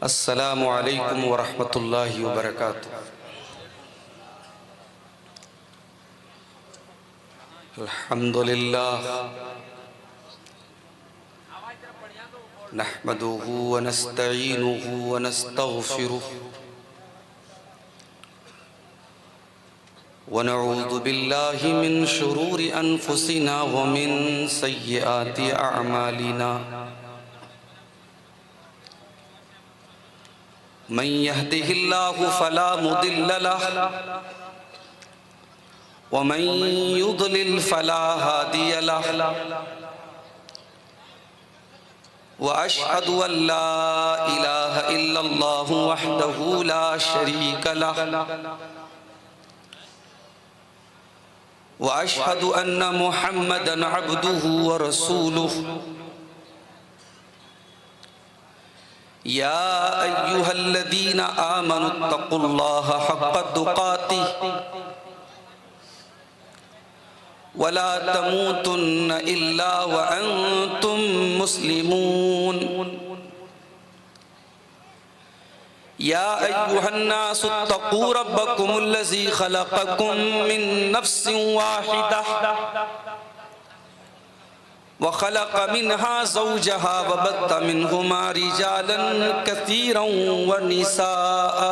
अस्सलामु अलैकुम वरहमतुल्लाहि वबरकातुहू। अल्हम्दुलिल्लाह नहमदुहू व नस्तईनुहु व नस्तगफिरुहु व नऊज़ु बिल्लाहि मिन शुरूरि अनफुसिना व मिन सय्यिआति अअमालिना। मन यहदिहिल्लाहु फला मुदिल्ल लहु व मन युद्लिल फला हादिय लहु व अशहदु अल्ला इलाहा इल्लल्लाहु वहदहु ला शरीक लहु व अशहदु अन्न मुहम्मदन अब्दुहु व रसूलुहु। या अय्युहल्लज़ीना आमनुत्तक़ुल्लाहा हक़्क़ तुक़ातिह वला तमूतुन्न इल्ला व अंतुम मुस्लिमून। या अय्युहन्नासुत्तक़ू रब्बकुमुल्लज़ी ख़लक़कुम मिन नफ़्सिन वाहिदा वख़लक़ मिन्हा ज़ौजहा वबत्त मिन्हुमा रिजालन कसीरन व निसाअ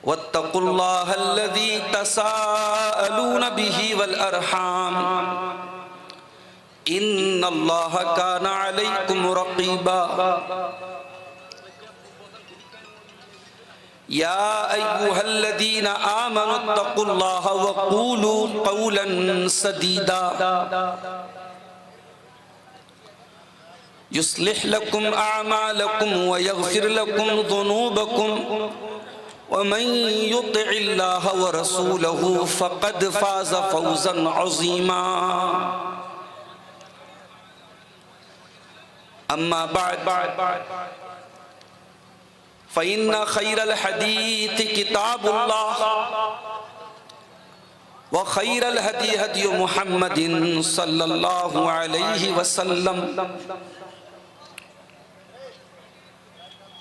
वत्तक़ुल्लाहल्लज़ी तसाअलून बिही वल अरहाम इन्नल्लाहा काना अलैकुम रक़ीबा। या अय्युहल्लज़ीना आमनुत्तक़ुल्लाहा वक़ूलू क़ौलन सदीदा युस्लिह लकुम अअमालकुम व यग़फ़िर लकुम ज़ुनूबकुम व मन युतिइल्लाह व रसूलहु फ़क़द फ़ाज़ फ़ौज़न अज़ीमा। अम्मा बअद फ़इन्न ख़ैरल हदीस किताबुल्लाह व ख़ैरल हदी हदी मुहम्मदिन सल्लल्लाहु अलैहि वसल्लम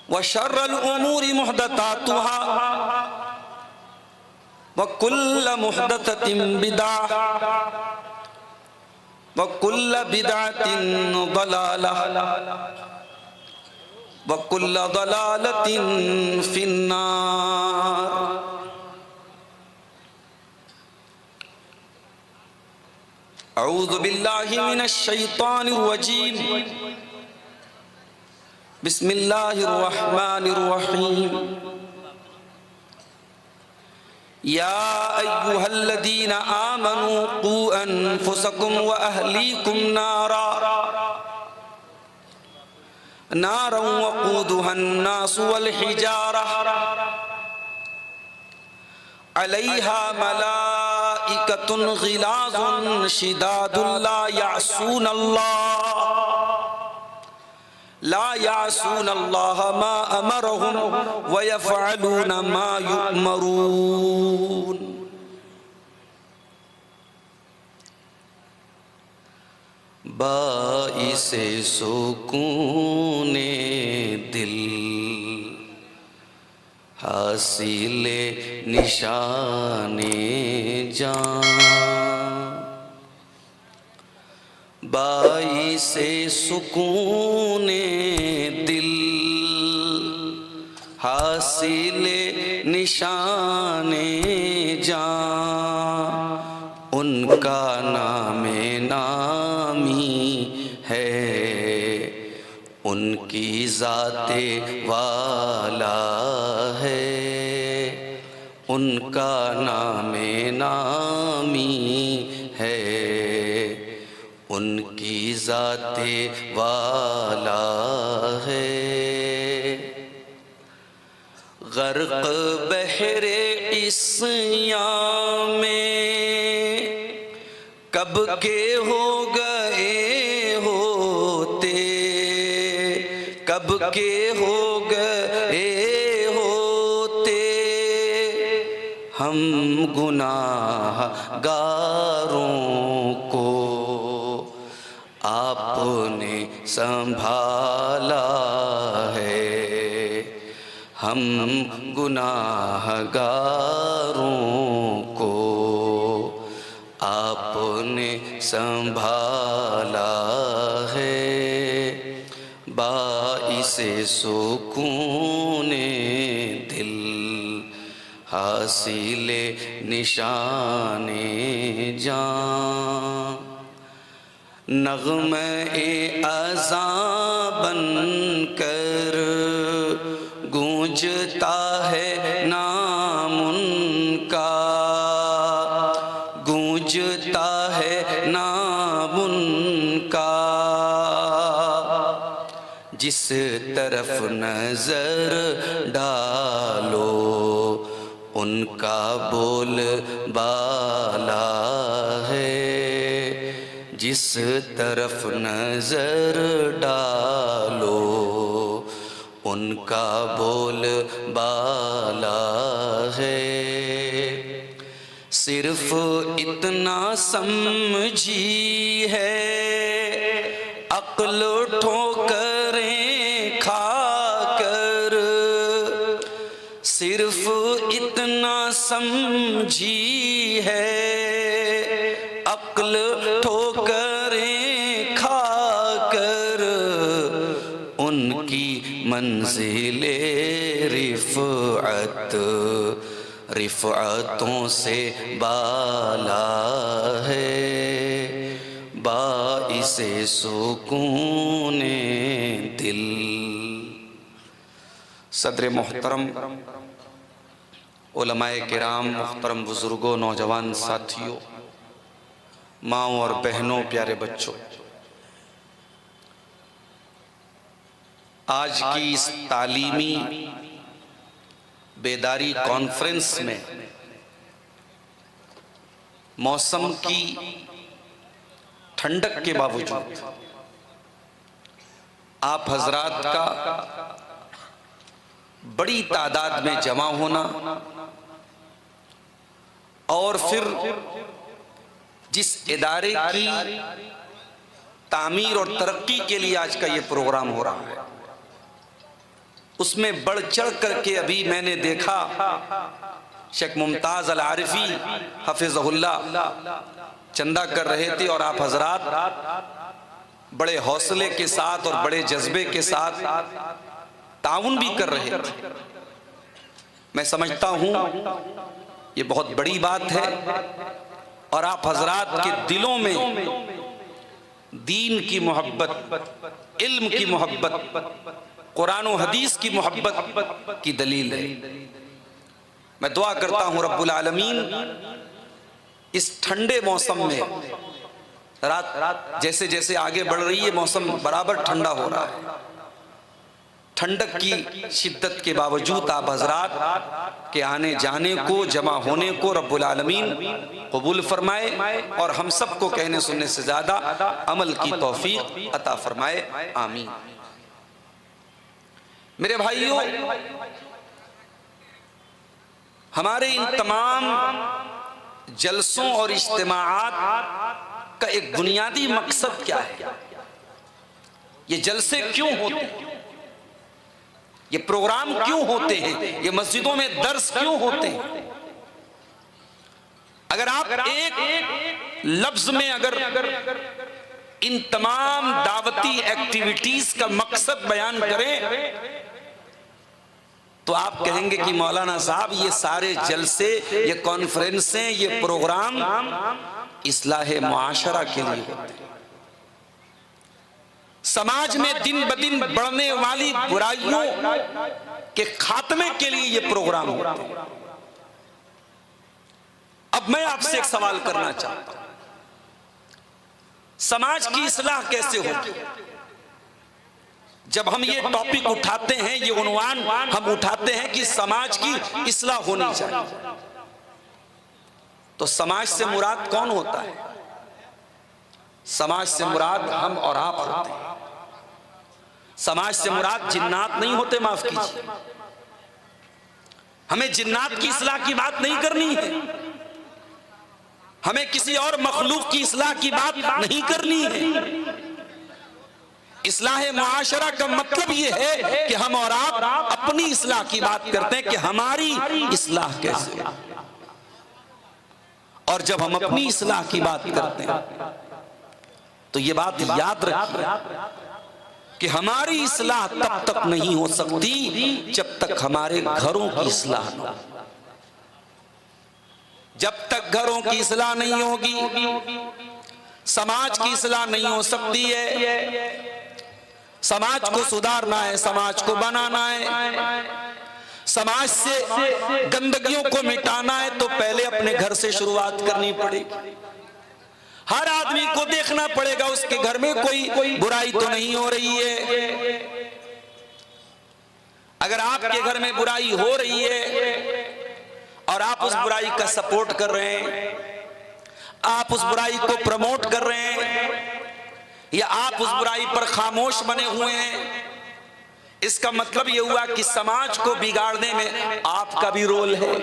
व शर्रल उमूरि मुहदसातुहा व कुल्ल मुहदसतिन बिदअह व कुल्ल बिदअतिन दलालह व कुल्ल दलालतिन फिन्नार। अऊज़ु बिल्लाहि मिनश शैतानिर रजीम। बिस्मिल्लाहिर रहमानिर रहीम। या अय्युहल्लज़ीना आमनू क़ू अनफुसकुम व अहलीकुम नारन वक़ूदुहन नासु वल हिजारा अलैहा मलाइकतुन ग़िलाज़ुन शिदादुन ला यासूनल्लाह मा अमरहुम व यफ़अलून मा युअमरून। बाइसे सुकूने दिल हासिले निशाने जान। बाइसे सुकूने दिल हासिले निशाने जान। उनका नामे नामी है उनकी ज़ाते वाला है। उनका नामे नामी है उनकी ज़ाते वाला है। गर्क बहरे इस्यां में कब के हो गए होते, कब के हो गए होते हम गुनाहगारों को आपने संभाला है, हम गुनाहगारों को आपने संभाला है। बाइसे सुकूने दिल हासिले निशाने जान, नग़्मे अज़ां बनकर गूंजता है नाम उनका, गूंजता है नाम उनका। जिस तरफ नजर डालो उनका बोल बाला है, जिस तरफ नजर डालो उनका बोल बाला है। सिर्फ इतना समझी है अक्ल ठोकरें खाकर, सिर्फ इतना समझी है अक्ल ठोकरें खाकर, उनकी मंजिले रिफ़अत रिफ़अतों से बाला है। बाइसे सुकूने दिल। सदर मोहतरम, उलमाए किराम, मुहतरम बुजुर्गों, नौजवान साथियों, माँओं और बहनों, प्यारे बच्चों, आज की इस तालीमी बेदारी कॉन्फ्रेंस में मौसम की ठंडक के बावजूद आप हजरात का बड़ी तादाद में जमा होना और फिर जिस इदारे की तामीर और तरक्की के लिए आज का ये प्रोग्राम हो रहा है, उसमें बढ़ चढ़ करके अभी मैंने देखा शेख मुमताज अल आरिफी हफिज़हुल्लाह चंदा कर रहे थे और आप हजरात बड़े हौसले के साथ और बड़े जज्बे के साथ ताउन भी कर रहे थे। मैं समझता हूं ये बहुत बड़ी बात है और आप हजरात के दिलों में दीन की मोहब्बत, इल्म की मोहब्बत, कुरान और हदीस की मोहब्बत की दलील है। मैं दुआ करता हूं रब्बुल आलमीन इस ठंडे मौसम में, रात जैसे जैसे आगे बढ़ रही है मौसम बराबर ठंडा हो रहा है, ठंडक की शिद्दत के बावजूद आप हजरात के आने जाने को, जमा होने को रब्बुल आलमीन कबूल फरमाए और हम सबको कहने सुनने से ज्यादा अमल की तौफीक अता फरमाए, आमीन। मेरे भाइयों, हमारे इन तमाम जलसों और इज्तिमाआत का एक बुनियादी मकसद क्या है? ये जलसे क्यों होते हैं? ये प्रोग्राम क्यों होते हैं? ये मस्जिदों में दर्स क्यों होते हैं? अगर आप एक लफ्ज में अगर इन तमाम दावती एक्टिविटीज का मकसद बयान करें तो आप कहेंगे कि मौलाना साहब ये सारे जलसे, ये कॉन्फ्रेंसें, ये प्रोग्राम इस्लाहे मुआशरा के लिए होते हैं। समाज में दिन ब दिन बढ़ने वाली बुराइयों के खात्मे के लिए ये प्रोग्राम होते हैं। अब मैं आपसे एक सवाल करना चाहता हूं, समाज की इस्लाह कैसे होगी? जब हम ये टॉपिक उठाते हैं, ये उन्वान हम उठाते हैं कि समाज की इस्लाह होनी चाहिए, तो समाज से मुराद कौन होता है? समाज से मुराद हम और आप होते हैं। समाज से मुराद जिन्नात नहीं होते, माफ कीजिए। हमें जिन्नात की इस्लाह की बात नहीं करनी है, हमें किसी और मखलूक की इस्लाह की बात नहीं करनी है। इस्लाह मुआशरा का मतलब ये है कि हम और आप अपनी इस्लाह की बात करते हैं कि हमारी इस्लाह कैसे हो। और जब हम अपनी इस्लाह की बात करते हैं तो ये बात याद रखिए कि हमारी इस्लाह तब तक नहीं हो सकती जब तक हमारे घरों की इस्लाह न हो। जब तक घरों की इस्लाह नहीं होगी, समाज की इस्लाह नहीं हो सकती है। समाज को सुधारना है, समाज को बनाना है, समाज से गंदगियों को मिटाना है तो पहले अपने घर से शुरुआत करनी पड़ेगी। हर आदमी को देखना पड़ेगा उसके घर में कोई बुराई तो नहीं हो रही है। अगर आपके घर में बुराई हो रही है और आप उस बुराई का सपोर्ट कर रहे हैं, आप उस बुराई को प्रमोट कर रहे हैं, या आप उस बुराई पर खामोश बने हुए हैं, इसका मतलब यह हुआ कि समाज को बिगाड़ने में आपका भी रोल है।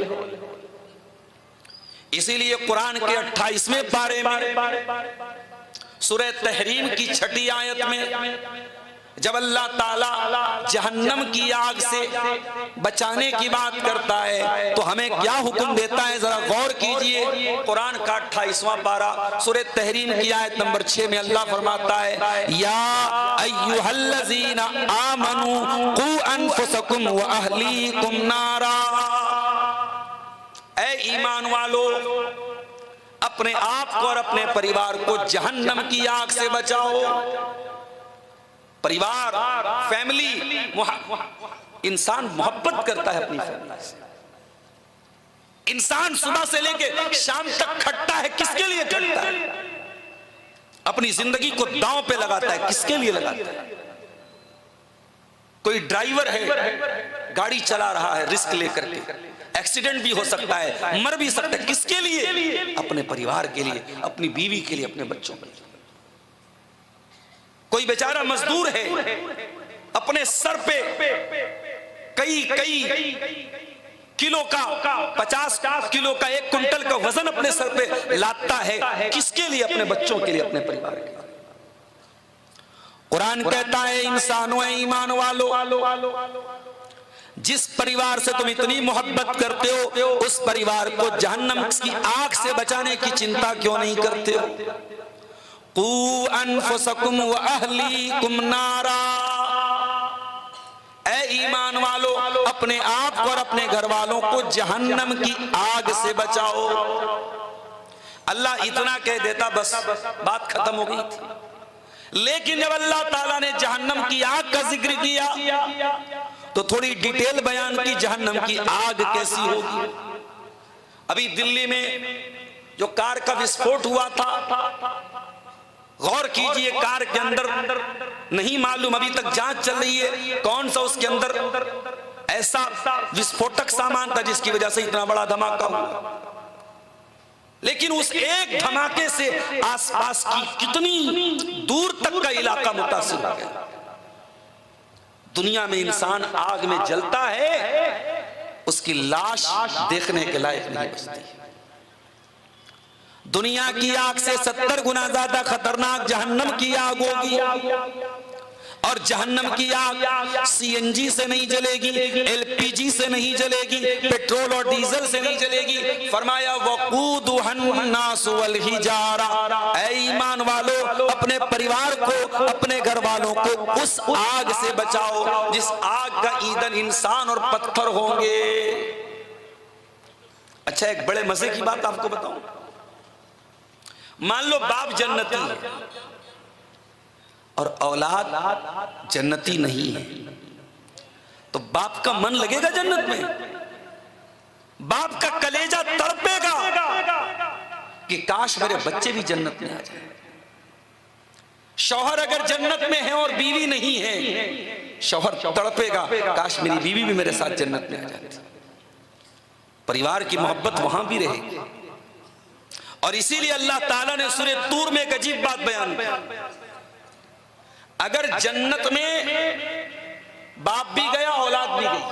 इसीलिए कुरान के 28वें पारे में सूरह तहरीम की 6ठी आयत में जब अल्लाह ताला जहन्नम की आग से बचाने की बात करता है तो हमें क्या हुक्म देता है, जरा गौर कीजिए। कुरान का 28वां पारा सूरह तहरीम की आयत नंबर 6 में अल्लाह फरमाता है, या अय्युहल्लज़ीना आमनू कू अनफुसकुम व अहलीकुम नारा। ऐ ईमान वालो, अपने आप को और अपने परिवार को जहन्नम की आग से बचाओ। परिवार, फैमिली, इंसान मोहब्बत करता है अपनी फैमिली से। इंसान सुबह से लेके शाम तक खटता है, किसके लिए खटता है? अपनी जिंदगी को दांव पे लगाता है, किसके लिए लगाता है? कोई ड्राइवर है, गाड़ी चला रहा है रिस्क लेकर के, एक्सीडेंट भी हो सकता है, मर भी सकता है, किसके लिए? अपने परिवार के लिए, अपनी बीवी के लिए, अपने बच्चों के लिए। कोई बेचारा मजदूर है, अपने सर पे कई किलो का, 50 किलो का, 1 कुंटल का वजन अपने सर पे लाता है, किसके लिए? अपने बच्चों के लिए, अपने परिवार के लिए। कुरान कहता है, इंसानों ईमान वालों, जिस परिवार से तुम इतनी मोहब्बत करते हो उस परिवार को जहन्नम की आग से बचाने की चिंता क्यों नहीं करते हो? कू अनफुसकुम व अहलीकुम नारा। ऐ ईमान वालों, अपने आप को और अपने घर वालों को जहन्नम की आग से बचाओ। अल्लाह इतना कह देता बस बात खत्म हो गई थी। लेकिन जब अल्लाह ताला ने जहन्नम की आग का जिक्र किया तो थोड़ी डिटेल बयान की, जहन्नम की आग कैसी होगी। अभी दिल्ली में जो कार का विस्फोट हुआ था, गौर कीजिए, कार के अंदर नहीं मालूम, अभी तक जांच चल रही है कौन सा उसके अंदर ऐसा विस्फोटक सामान था जिसकी वजह से इतना बड़ा धमाका हुआ। लेकिन उस एक धमाके से आसपास की कितनी दूर तक का इलाका मुतासिर हो गया। दुनिया में इंसान आग में जलता है, उसकी लाश देखने के लायक नहीं बचती। दुनिया की आग से 70 गुना ज्यादा खतरनाक जहन्नम की आग होगी। और जहन्नम की आग सीएनजी से नहीं जलेगी, एलपीजी से नहीं जलेगी, पेट्रोल और डीजल से नहीं जलेगी। फरमाया वक़ूदुहन्नास वल हिजारा। ऐ ईमान वालों, अपने परिवार को, अपने घर वालों को उस आग से बचाओ जिस आग का ईंधन इंसान और पत्थर होंगे। अच्छा, एक बड़े मजे की बात आपको बताऊं। मान लो बाप जन्नती है और औलाद जन्नती नहीं है, तो बाप का मन लगेगा जन्नत में? बाप का कलेजा तड़पेगा कि काश मेरे बच्चे भी जन्नत में आ जाए। शौहर अगर जन्नत में है और बीवी नहीं है, शौहर तड़पेगा काश मेरी बीवी भी मेरे साथ जन्नत में आ जाती। परिवार की मोहब्बत वहां भी रहेगी। और इसीलिए अल्लाह ताला ने सूरह तूर में एक अजीब बात बयान की। अगर जन्नत में बाप भी गया, औलाद भी गई,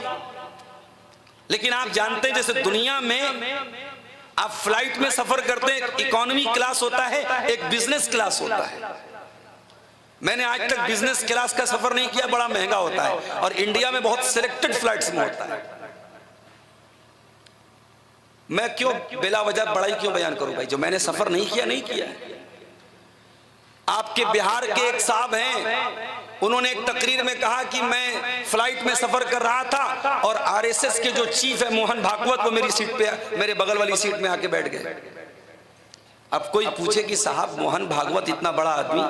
लेकिन आप जानते हैं जैसे दुनिया में आप फ्लाइट में सफर करते हैं, इकोनॉमी क्लास होता है, एक बिजनेस क्लास होता है। मैंने आज तक बिजनेस क्लास का सफर नहीं किया, बड़ा महंगा होता है और इंडिया में बहुत सिलेक्टेड फ्लाइट्स में होता है। मैं क्यों बिला वजह बड़ाई क्यों बयान करूं भाई, जो मैंने सफर नहीं किया नहीं किया। आपके बिहार के एक साहब हैं, उन्होंने एक तकरीर में कहा कि मैं फ्लाइट में सफर कर रहा था और आरएसएस के जो चीफ है मोहन भागवत, वो मेरी सीट पे, मेरे बगल वाली सीट में आके बैठ गए। अब कोई पूछे कि साहब मोहन भागवत इतना बड़ा आदमी,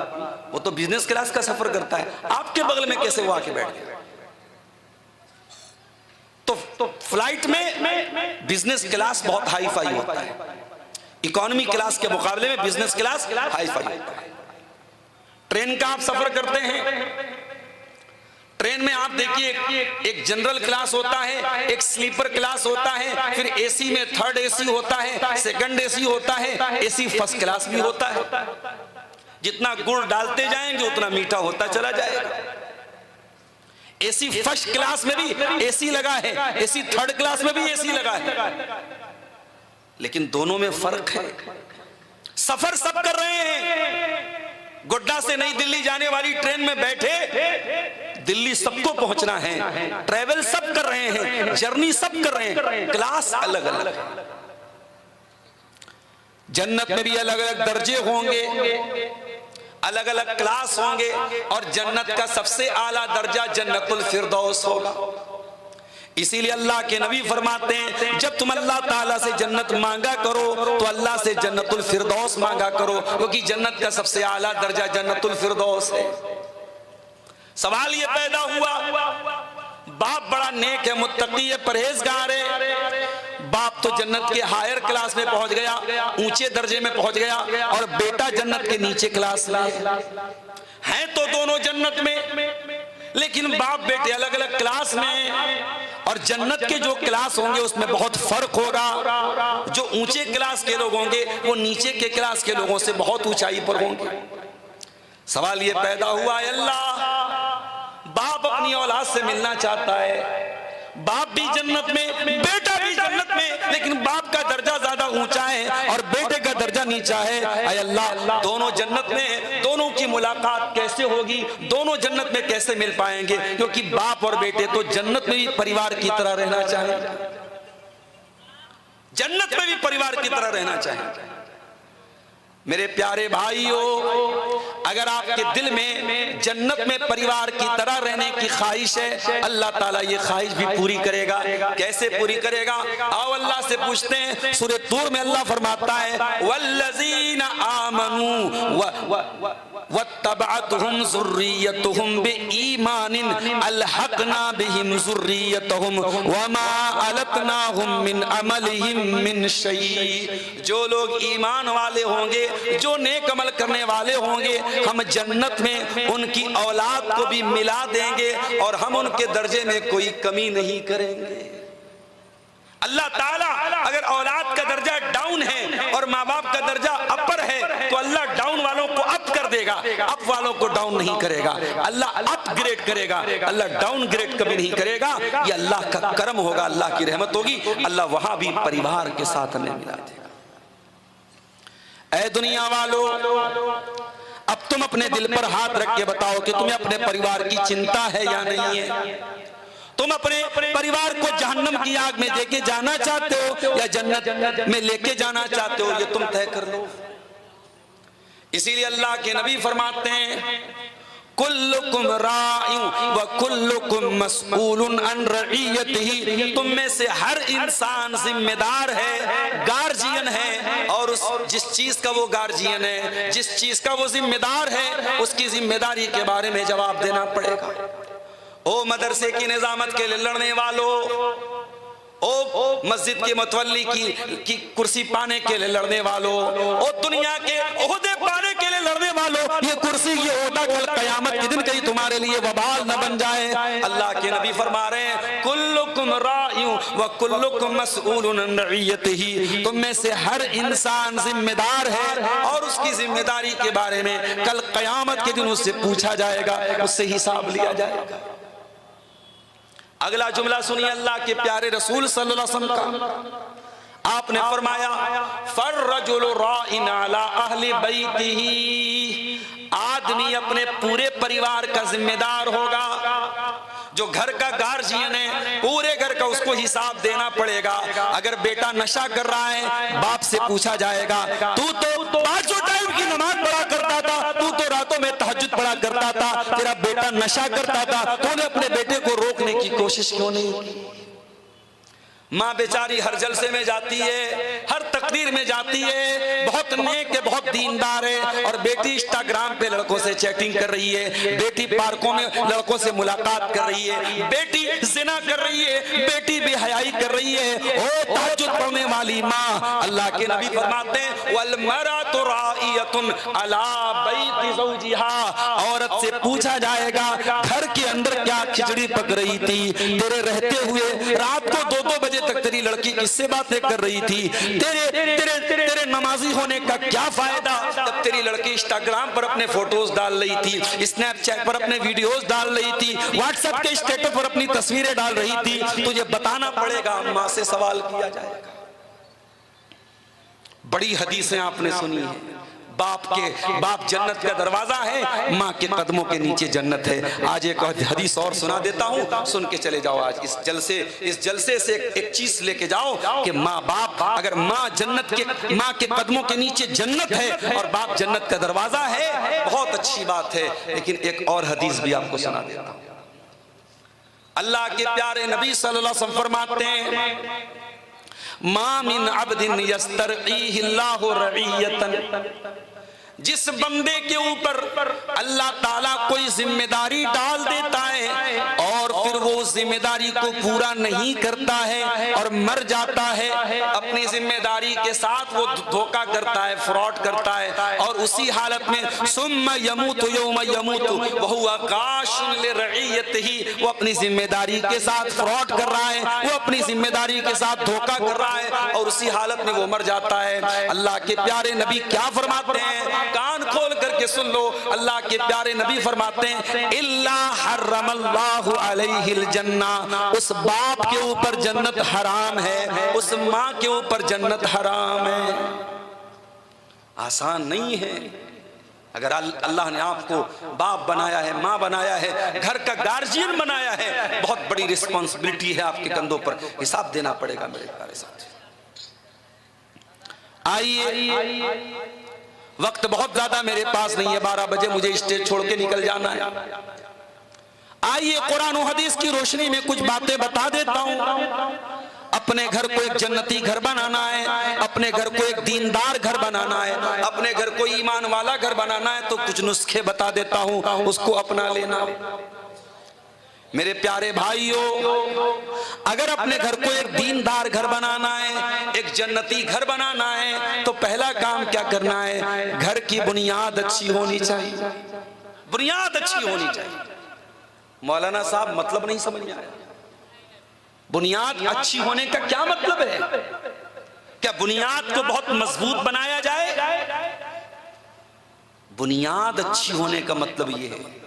वो तो बिजनेस क्लास का सफर करता है, आपके बगल में कैसे वो आके बैठ गए? तो फ्लाइट में बिजनेस क्लास बहुत हाई फाई होता है, इकोनॉमी क्लास के मुकाबले में बिजनेस क्लास हाई फाई होता है। ट्रेन का आप सफर करते हैं, ट्रेन में आप देखिए एक जनरल क्लास होता है, एक स्लीपर क्लास होता है, फिर एसी में थर्ड एसी होता है, सेकंड एसी होता है, एसी फर्स्ट क्लास भी होता है। जितना गुड़ डालते जाएंगे उतना मीठा होता चला जाएगा। एसी फर्स्ट क्लास में भी एसी लगा है, एसी थर्ड क्लास में भी एसी लगा है, लेकिन दोनों में फर्क है। सफर सब कर रहे हैं, गोड्डा से नई दिल्ली जाने वाली ट्रेन में बैठे, दिल्ली सबको पहुंचना है, ट्रैवल सब कर रहे हैं, जर्नी सब कर रहे हैं, क्लास अलग अलग है। जन्नत में भी अलग अलग दर्जे होंगे, अलग अलग क्लास होंगे, और जन्नत का सबसे आला दर्जा जन्नतुल फिरदौस होगा। इसीलिए अल्लाह के नबी फरमाते हैं, जब तुम अल्लाह ताला से जन्नत मांगा करो तो अल्लाह से जन्नतुल फिरदौस मांगा करो, क्योंकि जन्नत का सबसे आला दर्जा जन्नतुल फिरदौस है। सवाल ये पैदा हुआ, बाप बड़ा नेक है, मुत्तकी है, परहेजगार है, बाप तो जन्नत के हायर क्लास में पहुंच गया, ऊंचे दर्जे में पहुंच गया, और बेटा जन्नत के नीचे क्लास में है। तो दोनों जन्नत में, लेकिन बाप बेटे अलग अलग क्लास में, और जन्नत के जो क्लास होंगे उसमें बहुत फर्क होगा। जो ऊंचे क्लास के लोग होंगे वो नीचे के क्लास के लोगों से बहुत ऊंचाई पर होंगे। सवाल ये पैदा हुआ, अल्लाह बाप अपनी औलाद से मिलना चाहता है, बाप भी जन्नत में, बेटा भी जन्नत में, लेकिन बाप का दर्जा ज्यादा ऊंचा है और बेटे का दर्जा नीचा है। ऐ अल्लाह, दोनों जन्नत में, दोनों की मुलाकात कैसे होगी, दोनों जन्नत में कैसे मिल पाएंगे? क्योंकि बाप और बेटे तो जन्नत में भी परिवार की तरह रहना चाहेंगे, जन्नत में भी परिवार की तरह रहना चाहेंगे। मेरे प्यारे भाइयों, अगर आपके दिल में जन्नत में परिवार की तरह रहने की ख्वाहिश है, अल्लाह ताला ये ख्वाहिश भी पूरी करेगा। कैसे पूरी करेगा? आओ अल्लाह से पूछते हैं। सूरह तूर में अल्लाह फरमाता है, वल्लज़ीना आमनू वत्तबअतहुम ज़ुर्रिय्यतुहुम बिईमानिन अलहक़ना बिहिम ज़ुर्रिय्यतहुम वमा अलतनाहुम मिन अमलिहिम मिन शै। जो लोग ईमान वाले होंगे, जो नेक अमल करने वाले होंगे, हम जन्नत में उनकी औलाद को भी मिला देंगे और हम उनके दर्जे में कोई कमी नहीं करेंगे। अल्लाह ताला अगर औलाद का दर्जा डाउन है और माँ बाप का दर्जा अपर है, तो अल्लाह डाउन वालों को अप कर देगा, अप वालों को डाउन नहीं करेगा। अल्लाह अपग्रेड करेगा, अल्लाह डाउनग्रेड कभी नहीं करेगा। ये अल्लाह का करम होगा, अल्लाह की रहमत होगी। अल्लाह वहां भी परिवार के साथ हमें मिला देगा। ऐ दुनिया वालों, अब तुम अपने दिल पर हाथ रख के बताओ कि तुम्हें अपने परिवार की चिंता है या नहीं है? तुम अपने परिवार को जहन्नम की आग में देके जाना चाहते हो या जन्नत में लेके जाना चाहते हो? ये तुम तय कर लो। इसीलिए अल्लाह के नबी फरमाते हैं, कुल्लुकुम राइउन व कुल्लुकुम मस्ऊलुन अन रइयतिही। तुम में से हर इंसान जिम्मेदार है, गार्जियन है, और उस जिस चीज का वो गार्जियन है, जिस चीज का वो जिम्मेदार है, उसकी जिम्मेदारी के बारे में जवाब देना पड़ेगा। ओ मदरसे की निजामत के लिए लड़ने वालों, ओ मस्जिद के मुतवल्ली की कुर्सी पाने के लिए लड़ने वालों, ओ दुनिया के ओहदे पाने के लिए लड़ने वालों, ये कुर्सी, ये ओहदा कल कयामत के दिन कहीं तुम्हारे लिए वबाल न बन जाए। अल्लाह के नबी फरमा रहे हैं, कुल्लुकुम राइउन व कुल्लुकुम मस्ऊलुन अन रइयतिही। तुम में से हर इंसान जिम्मेदार है और उसकी जिम्मेदारी के बारे में कल कयामत के दिन उससे पूछा जाएगा, उससे हिसाब लिया जाएगा। अगला जुमला सुनिए अल्लाह के प्यारे रसूल सल्लल्लाहु अलैहि वसल्लम का। आपने फरमाया, फर्रजुलु राइन अला अहली बैतिही। आज आदमी अपने पूरे परिवार का जिम्मेदार होगा। जो घर का गार्जियन है पूरे घर का उसको हिसाब देना पड़ेगा। अगर बेटा नशा कर रहा है बाप से पूछा जाएगा, तू तो पांचों टाइम की नमाज पढ़ा करता था, तू तो रातों में तहज्जुद पढ़ा करता था, तेरा बेटा नशा करता था, तूने अपने बेटे को रोकने की कोशिश क्यों नहीं की? माँ बेचारी हर जलसे में जाती है, हर तकरीर में जाती है, बहुत नेक है, बहुत दीनदार है, और बेटी इंस्टाग्राम पे लड़कों से चैटिंग कर रही है, बेटी पार्कों में लड़कों से मुलाकात कर रही है, बेटी जिना कर रही है, बेटी बेहयाई कर रही है। ओ तहज्जुद पढ़ने वाली माँ, अल्लाह के नबी फरमाते हैं वल मरातु राइयतुन अला बैति ज़ौजिहा, औरत से पूछा जाएगा घर के अंदर क्या खिचड़ी पक रही थी, तेरे रहते हुए रात को 2-2 बजे तक तेरी लड़की किससे बातें कर रही थी, तेरे नमाजी होने का क्या फायदा जब तेरी लड़की इंस्टाग्राम पर अपने फोटोज डाल रही थी, स्नैपचैट पर अपने वीडियोस डाल रही थी, व्हाट्सएप के स्टेटस पर अपनी तस्वीरें डाल रही थी। तुझे बताना पड़ेगा, मां से सवाल किया जाएगा। बड़ी हदीसें आपने सुनी है, बाप जन्नत का दरवाजा है, माँ के कदमों के नीचे जन्नत है। आज एक हदीस और सुना देता हूँ, सुन के चले जाओ। आज इस जलसे से एक चीज लेके जाओ कि माँ बाप, अगर माँ के कदमों के नीचे जन्नत है और बाप जन्नत का दरवाजा है, बहुत अच्छी बात है। लेकिन एक और हदीस भी आपको सुना देता हूँ। अल्लाह के प्यारे नबी सल्लल्लाहु अलैहि वसल्लम फरमाते हैं, मा मिन अब्दिन यस्तरईहिल्लाहु रईयतन, जिस बंदे के ऊपर अल्लाह ताला कोई जिम्मेदारी डाल देता है और फिर वो उस जिम्मेदारी को पूरा नहीं करता है और मर जाता है, अपनी जिम्मेदारी के साथ वो धोखा करता है, फ्रॉड करता है, और उसी हालत में सुम्मा यमूतु यौमा यमूतु वहुवा काशिन लिरईयतिही, वो अपनी जिम्मेदारी के साथ फ्रॉड कर रहा है, वो अपनी जिम्मेदारी के साथ धोखा कर रहा है और उसी हालत में वो मर जाता है। अल्लाह के प्यारे नबी क्या फरमाते हैं, कान खोल करके सुन लो। अल्लाह के प्यारे नबी फरमाते हैं, इल्ला हर्रमल्लाहु अलैहिल जन्ना, उस बाप के ऊपर जन्नत हराम है, उस माँ के ऊपर जन्नत हराम है। आसान नहीं है। अगर अल्लाह ने आपको बाप बनाया है, माँ बनाया है, घर का गार्जियन बनाया है, बहुत बड़ी रिस्पॉन्सिबिलिटी है आपके कंधों पर, हिसाब देना पड़ेगा मेरे प्यारे साथी। आइए, वक्त बहुत ज्यादा मेरे पास नहीं है, 12 बजे मुझे स्टेज छोड़ के निकल जाना है। आइए कुरान और हदीस की रोशनी में कुछ बातें बता देता हूं। अपने घर को एक जन्नती घर बनाना है, अपने घर को एक दीनदार घर बनाना है, अपने घर को ईमान वाला घर बनाना है, तो कुछ नुस्खे बता देता हूं, उसको अपना लेना। मेरे प्यारे भाइयों, अगर अपने घर को एक दीनदार घर बनाना है, एक जन्नती घर बनाना है, तो पहला काम क्या करना है, घर की बुनियाद अच्छी होनी चाहिए। बुनियाद अच्छी होनी चाहिए। मौलाना साहब मतलब नहीं समझ में आया। बुनियाद अच्छी होने का क्या मतलब है? क्या बुनियाद को बहुत मजबूत बनाया जाए? बुनियाद अच्छी होने का मतलब यह है।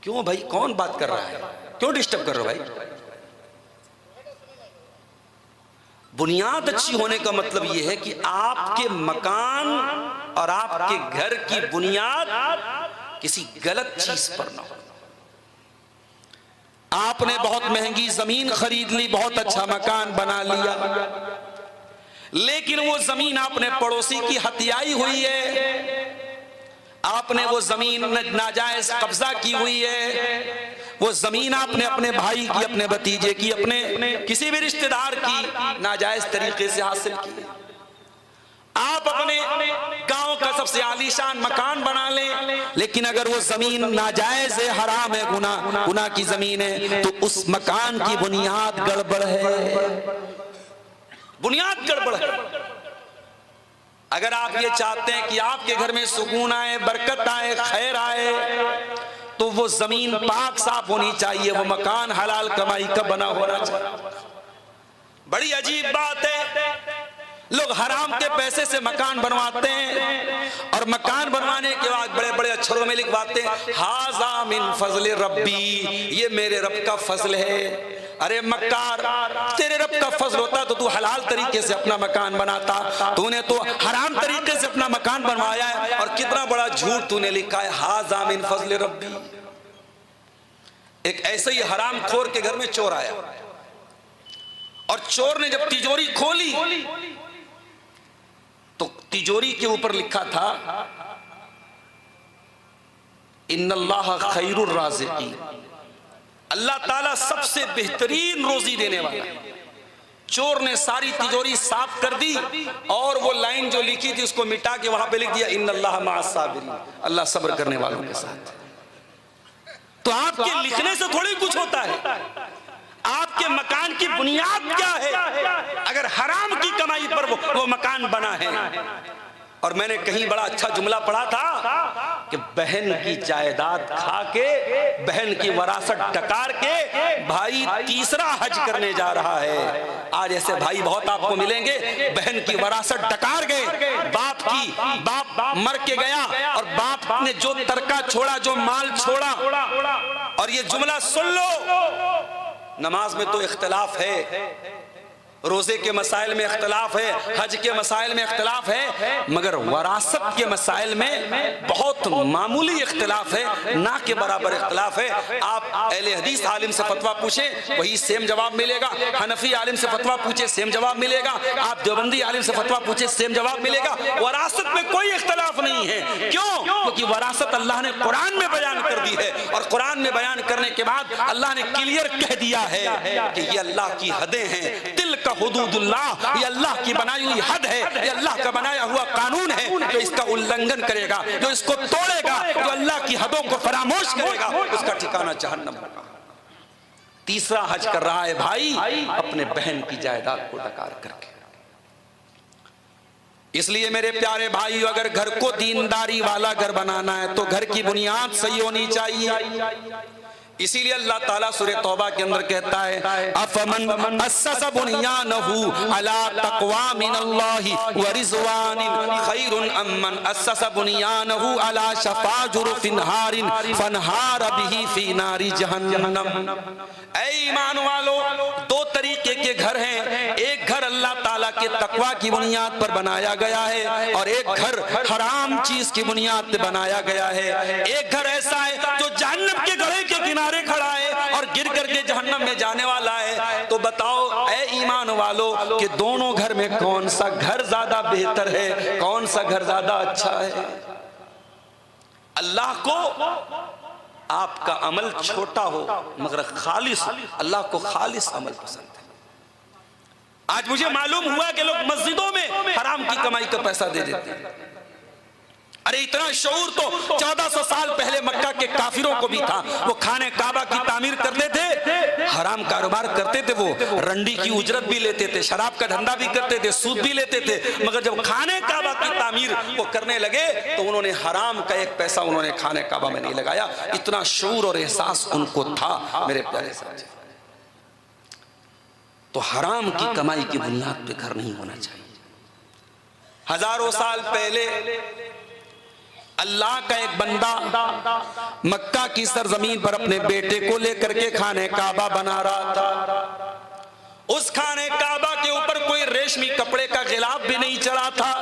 क्यों भाई, कौन बात कर रहा है, क्यों डिस्टर्ब कर रहे हो भाई? बुनियाद अच्छी होने का मतलब यह है कि आपके मकान और आपके घर की बुनियाद किसी गलत चीज पर ना हो। आपने बहुत महंगी जमीन खरीद ली, बहुत अच्छा मकान बना लिया, लेकिन वो जमीन आपने पड़ोसी की हत्याई हुई है, आपने वो जमीन नाजायज कब्जा की हुई है, वो जमीन आपने अपने भाई की, अपने भतीजे की, अपने किसी भी रिश्तेदार की नाजायज तरीके से हासिल की। आप अपने गांव का सबसे आलीशान मकान बना लें, लेकिन अगर वो जमीन नाजायज है, हराम है, गुनाह की जमीन है, तो उस मकान की बुनियाद गड़बड़ है, बुनियाद गड़बड़ है। अगर आप ये चाहते हैं कि आपके घर में सुकून आए, बरकत आए, खैर आए, तो वो जमीन पाक साफ होनी चाहिए, वो मकान हलाल कमाई का बना होना चाहिए। बड़ी अजीब बात है, लोग हराम के पैसे से मकान बनवाते हैं और मकान बनवाने के बाद बड़े बड़े अक्षरों में लिखवाते हैं, हाज़ा मिन फज़ल रब्बी, ये मेरे रब का फजल है। अरे मक्कार, तेरे रब का फजल होता तो तू हलाल तरीके से अपना मकान बनाता, तूने तो हराम तरीके से अपना मकान बनवाया है। और कितना बड़ा झूठ तूने लिखा है, हाज़ा मिन फजल रब्बी। एक ऐसे ही हराम खोर के घर में चोर आया और चोर ने जब तिजोरी खोली तो तिजोरी के ऊपर लिखा था इन्नल्लाह खैरुर राज़िकीन, अल्लाह ताला सबसे बेहतरीन रोजी देने वाला। चोर ने सारी तिजोरी साफ कर दी और वो लाइन जो लिखी थी उसको मिटा के वहां पे लिख दिया इन्नल्लाह मअस साबिरीन, अल्लाह सब्र करने वालों के साथ। तो आपके लिखने से थोड़ी कुछ होता है। आपके मकान की बुनियाद क्या है अगर हराम की कमाई पर वो मकान बना है। और मैंने कहीं बड़ा अच्छा जुमला पढ़ा था कि बहन की जायदाद खा के, बहन की वरासत डकार के भाई तीसरा हज करने जा रहा है। आज ऐसे भाई बहुत आपको मिलेंगे, बहन की वरासत डकार गए, बाप मर के गया और बाप ने जो तरका छोड़ा, जो माल छोड़ा। और ये जुमला सुन लो, नमाज में तो इख्तिलाफ है, रोजे के मसाइल में इख्तिलाफ है, हज के मसाइल में इख्तिलाफ है, मगर वरासत के मसाइल में बहुत मामूली इख्तिलाफ है, ना के बराबर इख्तिलाफ है। आप अहले हदीस आलिम से फतवा पूछे वही सेम जवाब मिलेगा, हनफी आलिम से फतवा पूछे सेम जवाब मिलेगा, आप देवबंदी आलिम से फतवा पूछे सेम जवाब मिलेगा। वरासत में कोई इख्तिलाफ नहीं है। क्यों? क्योंकि वरासत अल्लाह ने कुरान में बयान कर दी है और कुरान में बयान करने के बाद अल्लाह ने क्लियर कह दिया है कि ये अल्लाह की हदें हैं, तिल का हुदूदुल्लाह, ये अल्लाह की बनाई हुई हद है, ये अल्लाह का बनाया हुआ कानून है। जो इसका उल्लंघन करेगा, जो इसको तोड़ेगा, जो अल्लाह की हदों को फरामोश करेगा, उसका ठिकाना जहन्नम होगा। तीसरा हज कर रहा है भाई अपने बहन की जायदाद को डकार करके। इसलिए मेरे प्यारे भाई, अगर घर को दीनदारी वाला घर बनाना है तो घर की बुनियाद सही होनी चाहिए। इसीलिए अल्लाह ताला सूरह तौबा के अंदर कहता है अफमन अस्सस बुनियानहु अला तक़वा मिनल्लाहि व रिज़वानिन खैरुन अम्मन अस्सस बुनियानहु अला शफ़ा जुरफिन हारिन फनहार बिही फी नारी जहन्नम। ऐ ईमान वालों, दो तरीके के घर हैं। एक घर अल्लाह ताला के तक़वा की बुनियाद पर बनाया गया है और एक घर हराम चीज की बुनियाद पर बनाया गया है। एक घर ऐसा है जो जहन्नम के गड्ढे के किनारे खड़ा है और गिर करके जहन्नम में जाने वाला है। तो बताओ ऐ ईमान वालों कि दोनों घर में कौन सा घर ज्यादा बेहतर है, कौन सा घर ज्यादा अच्छा है? अल्लाह को आपका अमल छोटा हो मगर खालिस, अल्लाह को खालिस अमल पसंद है। आज मुझे मालूम हुआ कि लोग मस्जिदों में हराम की कमाई का पैसा दे देते हैं। अरे इतना शऊर तो 1400 साल पहले मक्का के काफिरों को भी था। वो खाने काबा की तामीर करते थे, हराम कारोबार करते थे, वो रंडी की उजरत भी लेते थे, शराब का धंधा भी करते थे, सूद भी लेते थे, मगर जब खाने काबा की तामीर वो करने लगे तो उन्होंने हराम का एक पैसा उन्होंने खाने काबा में नहीं लगाया। इतना शऊर और एहसास उनको था मेरे प्यारे साथी। तो हराम की कमाई की बुनियाद पे घर नहीं होना चाहिए। हजारों साल पहले अल्लाह का एक बंदा मक्का की सरजमीन पर अपने बेटे को लेकर के खाने काबा बना रहा था। उस खाने काबा के ऊपर कोई रेशमी कपड़े का गिलाफ भी नहीं चढ़ा था,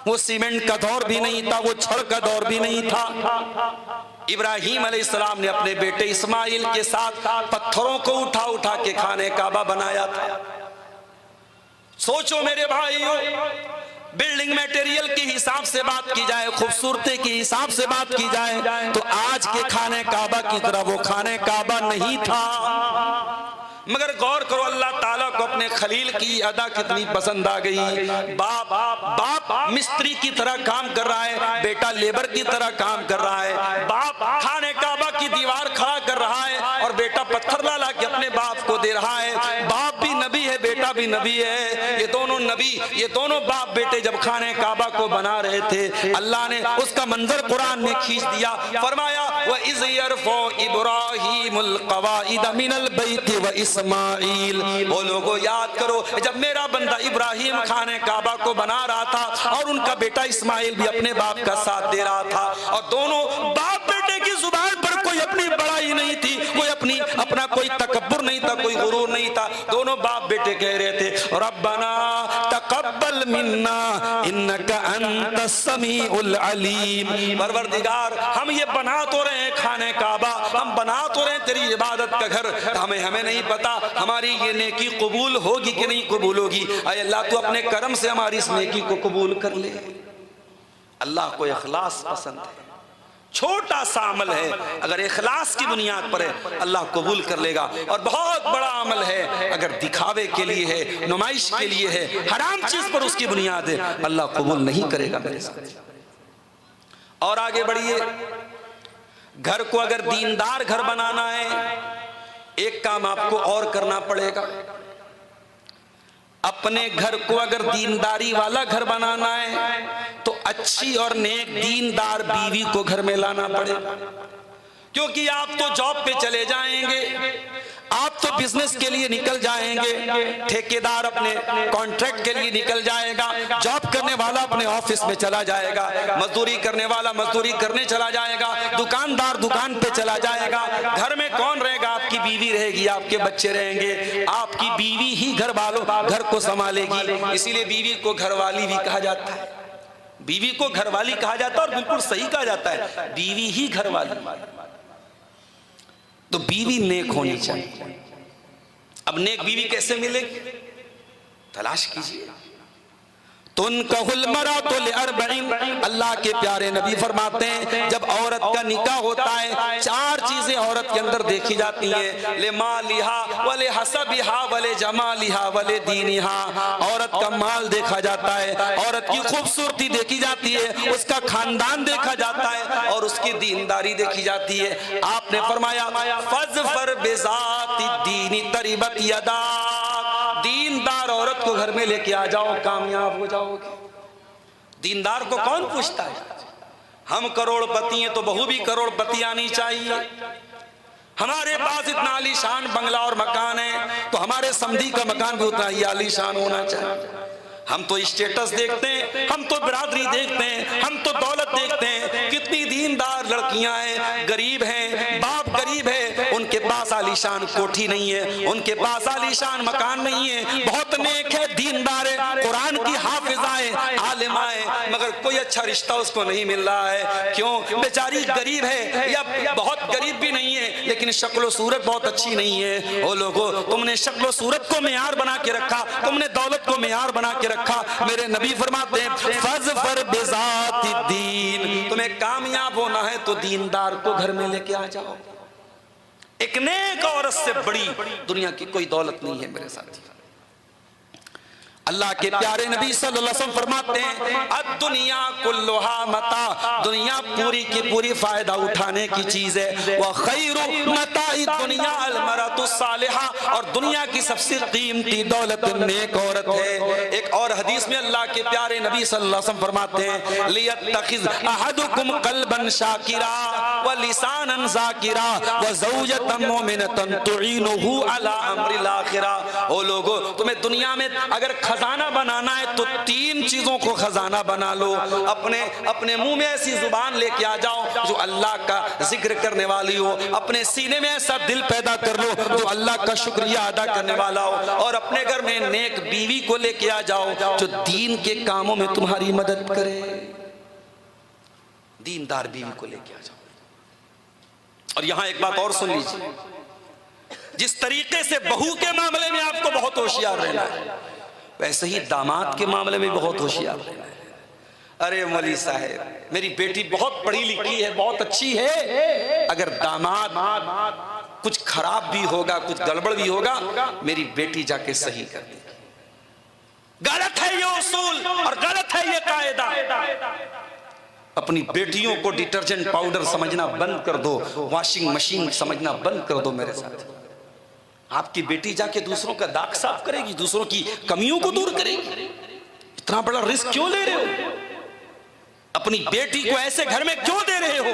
वो सीमेंट का दौर भी नहीं था, वो छड़ का दौर भी नहीं था। इब्राहीम अलैहिस्सलाम ने अपने बेटे इस्माइल के साथ पत्थरों को उठा उठा के खाने काबा बनाया था। सोचो मेरे भाइयों, बिल्डिंग मटेरियल के हिसाब से बात की जाए, खूबसूरती के हिसाब से बात की जाए तो आज के खाने काबा की तरह वो खाने काबा नहीं था। मगर गौर करो, अल्लाह ताला को अपने खलील की अदा कितनी पसंद आ गई। बाप मिस्त्री की तरह काम कर रहा है, बेटा लेबर की तरह काम कर रहा है। बाप खाने काबा की दीवार खड़ा कर रहा है और बेटा पत्थर ला ला के अपने बाप को दे रहा है। बाप भी नबी है, बेटा भी नबी है। ये दोनों नबी, ये दोनों बाप बेटे जब खाने काबा को बना रहे थे, अल्लाह ने उसका मंजर कुरान में खींच दिया। फरमाया व इज़ यरफ़उ इब्राहीमुल क़वाइद मिनल बैति व इस्माइल। वो लोगों याद करो जब मेरा बंदा इब्राहिम खाने काबा को बना रहा था और उनका बेटा इस्माइल भी अपने बाप का साथ दे रहा था, और दोनों बाप बेटे की जुबान पर कोई अपनी बड़ाई नहीं थी, कोई अपना कोई तकब्बुर नहीं था, कोई गुरूर नहीं था। दोनों बाप बेटे कह रहे थे रब्बना तकब्बल मिन्ना इन्नका अंतस समीउल अलीम। परवरदिगार हम ये बना तो रहे हैं खाने काबा, हम बना तो रहे तेरी इबादत का घर, हमें नहीं पता हमारी ये नेकी कबूल होगी कि नहीं कबूल होगी। ऐ अल्लाह तू अपने करम से हमारी इस नेकी को कबूल कर ले। अल्लाह को इखलास पसंद है, छोटा सा अमल है अगर इखलास की बुनियाद पर है अल्लाह कबूल कर लेगा। और बहुत बड़ा अमल है अगर दिखावे के लिए है, नुमाइश के लिए है, हराम चीज पर उसकी बुनियाद है, अल्लाह कबूल नहीं करेगा मेरे साथ। और आगे बढ़िए, घर को अगर दीनदार घर बनाना है, एक काम आपको और करना पड़ेगा। अपने घर को अगर दीनदारी वाला घर बनाना है तो अच्छी और नेक दीनदार बीवी को घर में लाना पड़ेगा। क्योंकि आप तो जॉब पे चले जाएंगे, आप तो बिजनेस के लिए निकल जाएंगे, ठेकेदार अपने कॉन्ट्रैक्ट के लिए निकल जाएगा, जॉब करने वाला अपने ऑफिस में चला जाएगा, मजदूरी करने वाला मजदूरी करने चला जाएगा, दुकानदार दुकान पे चला जाएगा। घर में कौन रहेगा? आपकी बीवी रहेगी, आपके बच्चे रहेंगे। आपकी बीवी ही घर को संभालेगी। इसीलिए बीवी को घरवाली भी कहा जाता है, बीवी को घरवाली कहा जाता है। और बिल्कुल सही कहा जाता है, बीवी ही घरवाली। तो बीवी नेक होनी चाहिए। अब नेक बीवी कैसे मिलेगी? तलाश कीजिए। तुनकहुल मरातु लिअरबईन, अल्लाह के प्यारे नबी फरमाते हैं जब औरत का निकाह होता है चार चीजें औरत के अंदर देखी जाती हैं, ले मालिहा वले हसबिहा वले जमालिहा वले दीनिहा। औरत का माल देखा जाता है, औरत की खूबसूरती देखी जाती है, उसका खानदान देखा जाता है और उसकी दीनदारी देखी जाती है। आपने फरमाया फज़फर बिज़ाति दीनी तरिबत यदा, दीनदार औरत को घर में लेके आ जाओ, कामयाब हो जाओगे। दीनदार को कौन पूछता है? हम करोड़पति हैं तो बहू भी करोड़पति आनी चाहिए। हमारे पास इतना आलीशान बंगला और मकान है तो हमारे समधी का मकान भी उतना ही आलीशान होना चाहिए। हम तो स्टेटस देखते हैं, हम तो बिरादरी देखते हैं, हम तो दौलत देखते हैं। कितनी दीनदार लड़कियां हैं, गरीब हैं, बाप गरीब है, उनके पास आलीशान कोठी नहीं है, उनके पास आलीशान मकान नहीं है, बहुत नेक है, दीनदार है, कुरान की हाफिजा है, आलिमा है, मगर कोई अच्छा रिश्ता उसको नहीं मिल रहा है। क्यों? बेचारी गरीब है या बहुत गरीब भी नहीं है लेकिन शक्ल सूरत बहुत अच्छी नहीं है। ओ लोगों, तुमने शक्ल सूरत को मेयार बना के रखा, तुमने दौलत को मेयार बना के रखा। मेरे नबी फरमाते हैं फज़फर बिज़ाति दीन, तुम्हें कामयाब होना है तो दीनदार को घर में लेके आ जाओ। एक नेक औरत से बड़ी दुनिया की कोई दौलत नहीं है मेरे साथी। अल्लाह के प्यारे नबी सल्लल्लाहु अलैहि वसल्लम फरमाते हैं अद्दुनिया कुल्लुहा मता, दुनिया पूरी की पूरी फायदा उठाने की चीज है। व खैरु मताई दुनिया अल मरातु सालिहा, और दुनिया की सबसे कीमती दौलत नेक औरत है। एक और हदीस में अल्लाह के प्यारे नबी सल्लल्लाहु अलैहि वसल्लम फरमाते हैं लियत्तखिज अहदुकुम कल्बन शाकिरा व लिसानन ज़ाकिरा व ज़ौजतन मुमिनतन तुईनुहु अला अम्रिल आखिरा। ओ लोगो, तुम्हें दुनिया में अगर खजाना बनाना है तो तीन चीजों को खजाना बना लो। अपने मुंह में ऐसी जुबान लेके आ जाओ जो अल्लाह का जिक्र करने वाली हो, अपने सीने में ऐसा दिल पैदा कर लो जो अल्लाह का शुक्रिया अदा करने वाला हो, और अपने घर में नेक बीवी को लेके आ जाओ जो दीन के कामों में तुम्हारी मदद करे। दीनदार बीवी को लेके आ जाओ। और यहां एक बात और सुन लीजिए, जिस तरीके से बहू के मामले में आपको बहुत होशियार रहना है, वैसे ही दामाद के मामले में बहुत होशियार रहना है। अरे मौलवी साहब, मेरी बेटी बहुत पढ़ी लिखी है, बहुत अच्छी है, अगर दामाद कुछ खराब भी होगा, कुछ गड़बड़ भी होगा, मेरी बेटी जाके सही कर देगी। गलत है ये उसूल और गलत है ये कायदा। अपनी बेटियों को डिटर्जेंट पाउडर समझना बंद कर दो, वॉशिंग मशीन समझना बंद कर दो मेरे साथ। आपकी बेटी जाके दूसरों का दाग साफ करेगी, दूसरों की कमियों को दूर करेगी। इतना बड़ा रिस्क क्यों ले रहे हो? अपनी बेटी को ऐसे घर में क्यों दे रहे हो?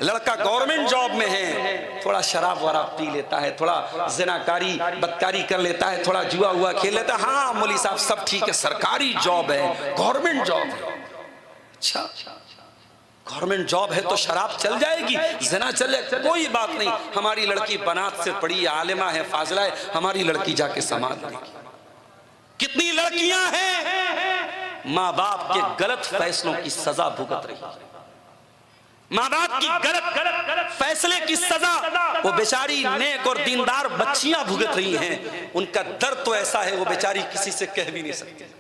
लड़का गवर्नमेंट जॉब में है, थोड़ा शराब वराब पी लेता है, थोड़ा जिनाकारी बदकारी कर लेता है, थोड़ा जुआ हुआ खेल लेता है। हाँ मौलवी साहब सब ठीक है, सरकारी जॉब है, गवर्नमेंट जॉब है। अच्छा, गवर्नमेंट जॉब है तो शराब चल जाएगी, ज़िना चल जाए, कोई बात नहीं। हमारी लड़की बनात से पढ़ी, आलिमा है, फाजिला है, हमारी लड़की जाके समाज लेगी। कितनी लड़कियां हैं माँ बाप के गलत फैसलों की सजा भुगत रही है, माँ बाप की गलत फैसले की सजा वो बेचारी नेक और दीनदार बच्चियां भुगत रही हैं। उनका दर्द तो ऐसा है वो बेचारी किसी से कह भी नहीं सकती।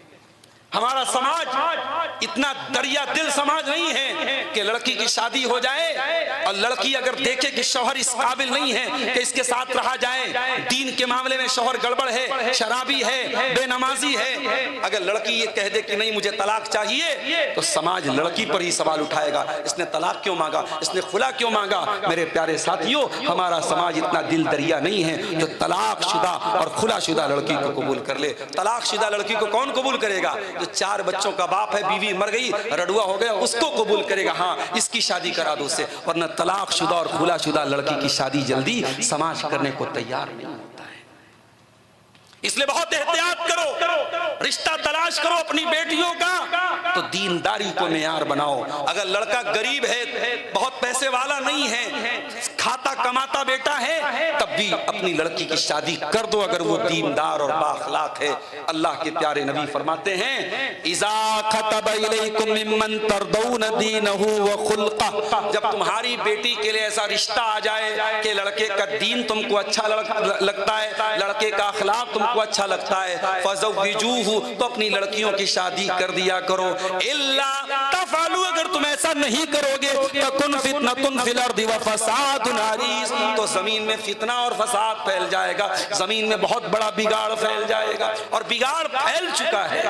हमारा समाज इतना दरिया दिल समाज नहीं है कि लड़की की शादी हो जाए और लड़की अगर देखे कि शौहर इस काबिल नहीं है कि इसके साथ रहा जाए, दीन के मामले में शौहर गड़बड़ है, शराबी है, बेनमाजी है, अगर लड़की ये कह दे कि नहीं मुझे तलाक चाहिए, तो समाज लड़की पर ही सवाल उठाएगा, इसने तलाक क्यों मांगा, इसने खुला क्यों मांगा। मेरे प्यारे साथियों, हमारा समाज इतना दिल दरिया नहीं है जो तलाक शुदा और खुला शुदा लड़की को कबूल कर ले। तलाक शुदा लड़की को कौन कबूल करेगा? जो 4 बच्चों का बाप है, बीवी मर गई, रडुआ हो गया, उसको कबूल करेगा, हाँ इसकी शादी करा दो उससे। वरना तलाकशुदा और खुलाशुदा लड़की की शादी जल्दी समाज करने को तैयार नहीं होता है। इसलिए बहुत एहतियात करो, रिश्ता तलाश करो अपनी बेटियों का तो दीनदारी को मेयार बनाओ। अगर लड़का गरीब है, बहुत पैसे वाला नहीं है, खाता कमाता बेटा है, तब भी अपनी लड़की की शादी कर दो अगर वो दीनदार और बाखलाक है। अल्लाह के प्यारे नबी फरमाते हैं, इज़ा खतब इलैकुम मिम्मन तरदौन दीनहु व खुल्क़ह, जब तुम्हारी बेटी के लिए ऐसा रिश्ता आ जाए कि लड़के का दीन तुमको अच्छा लगता है, लड़के का अखलाक तुमको अच्छा लगता है, फज़व्विजूहु, तो अपनी लड़कियों की शादी कर दिया करो। इल्ला तफ़अलू, अगर तुम ऐसा नहीं करोगे तकुन फितनतुन फिल अर्दि व फसादुन अरीज़, तो जमीन में फितना और फसाद फैल जाएगा, जमीन में बहुत बड़ा बिगाड़ फैल जाएगा, और बिगाड़ फैल चुका है।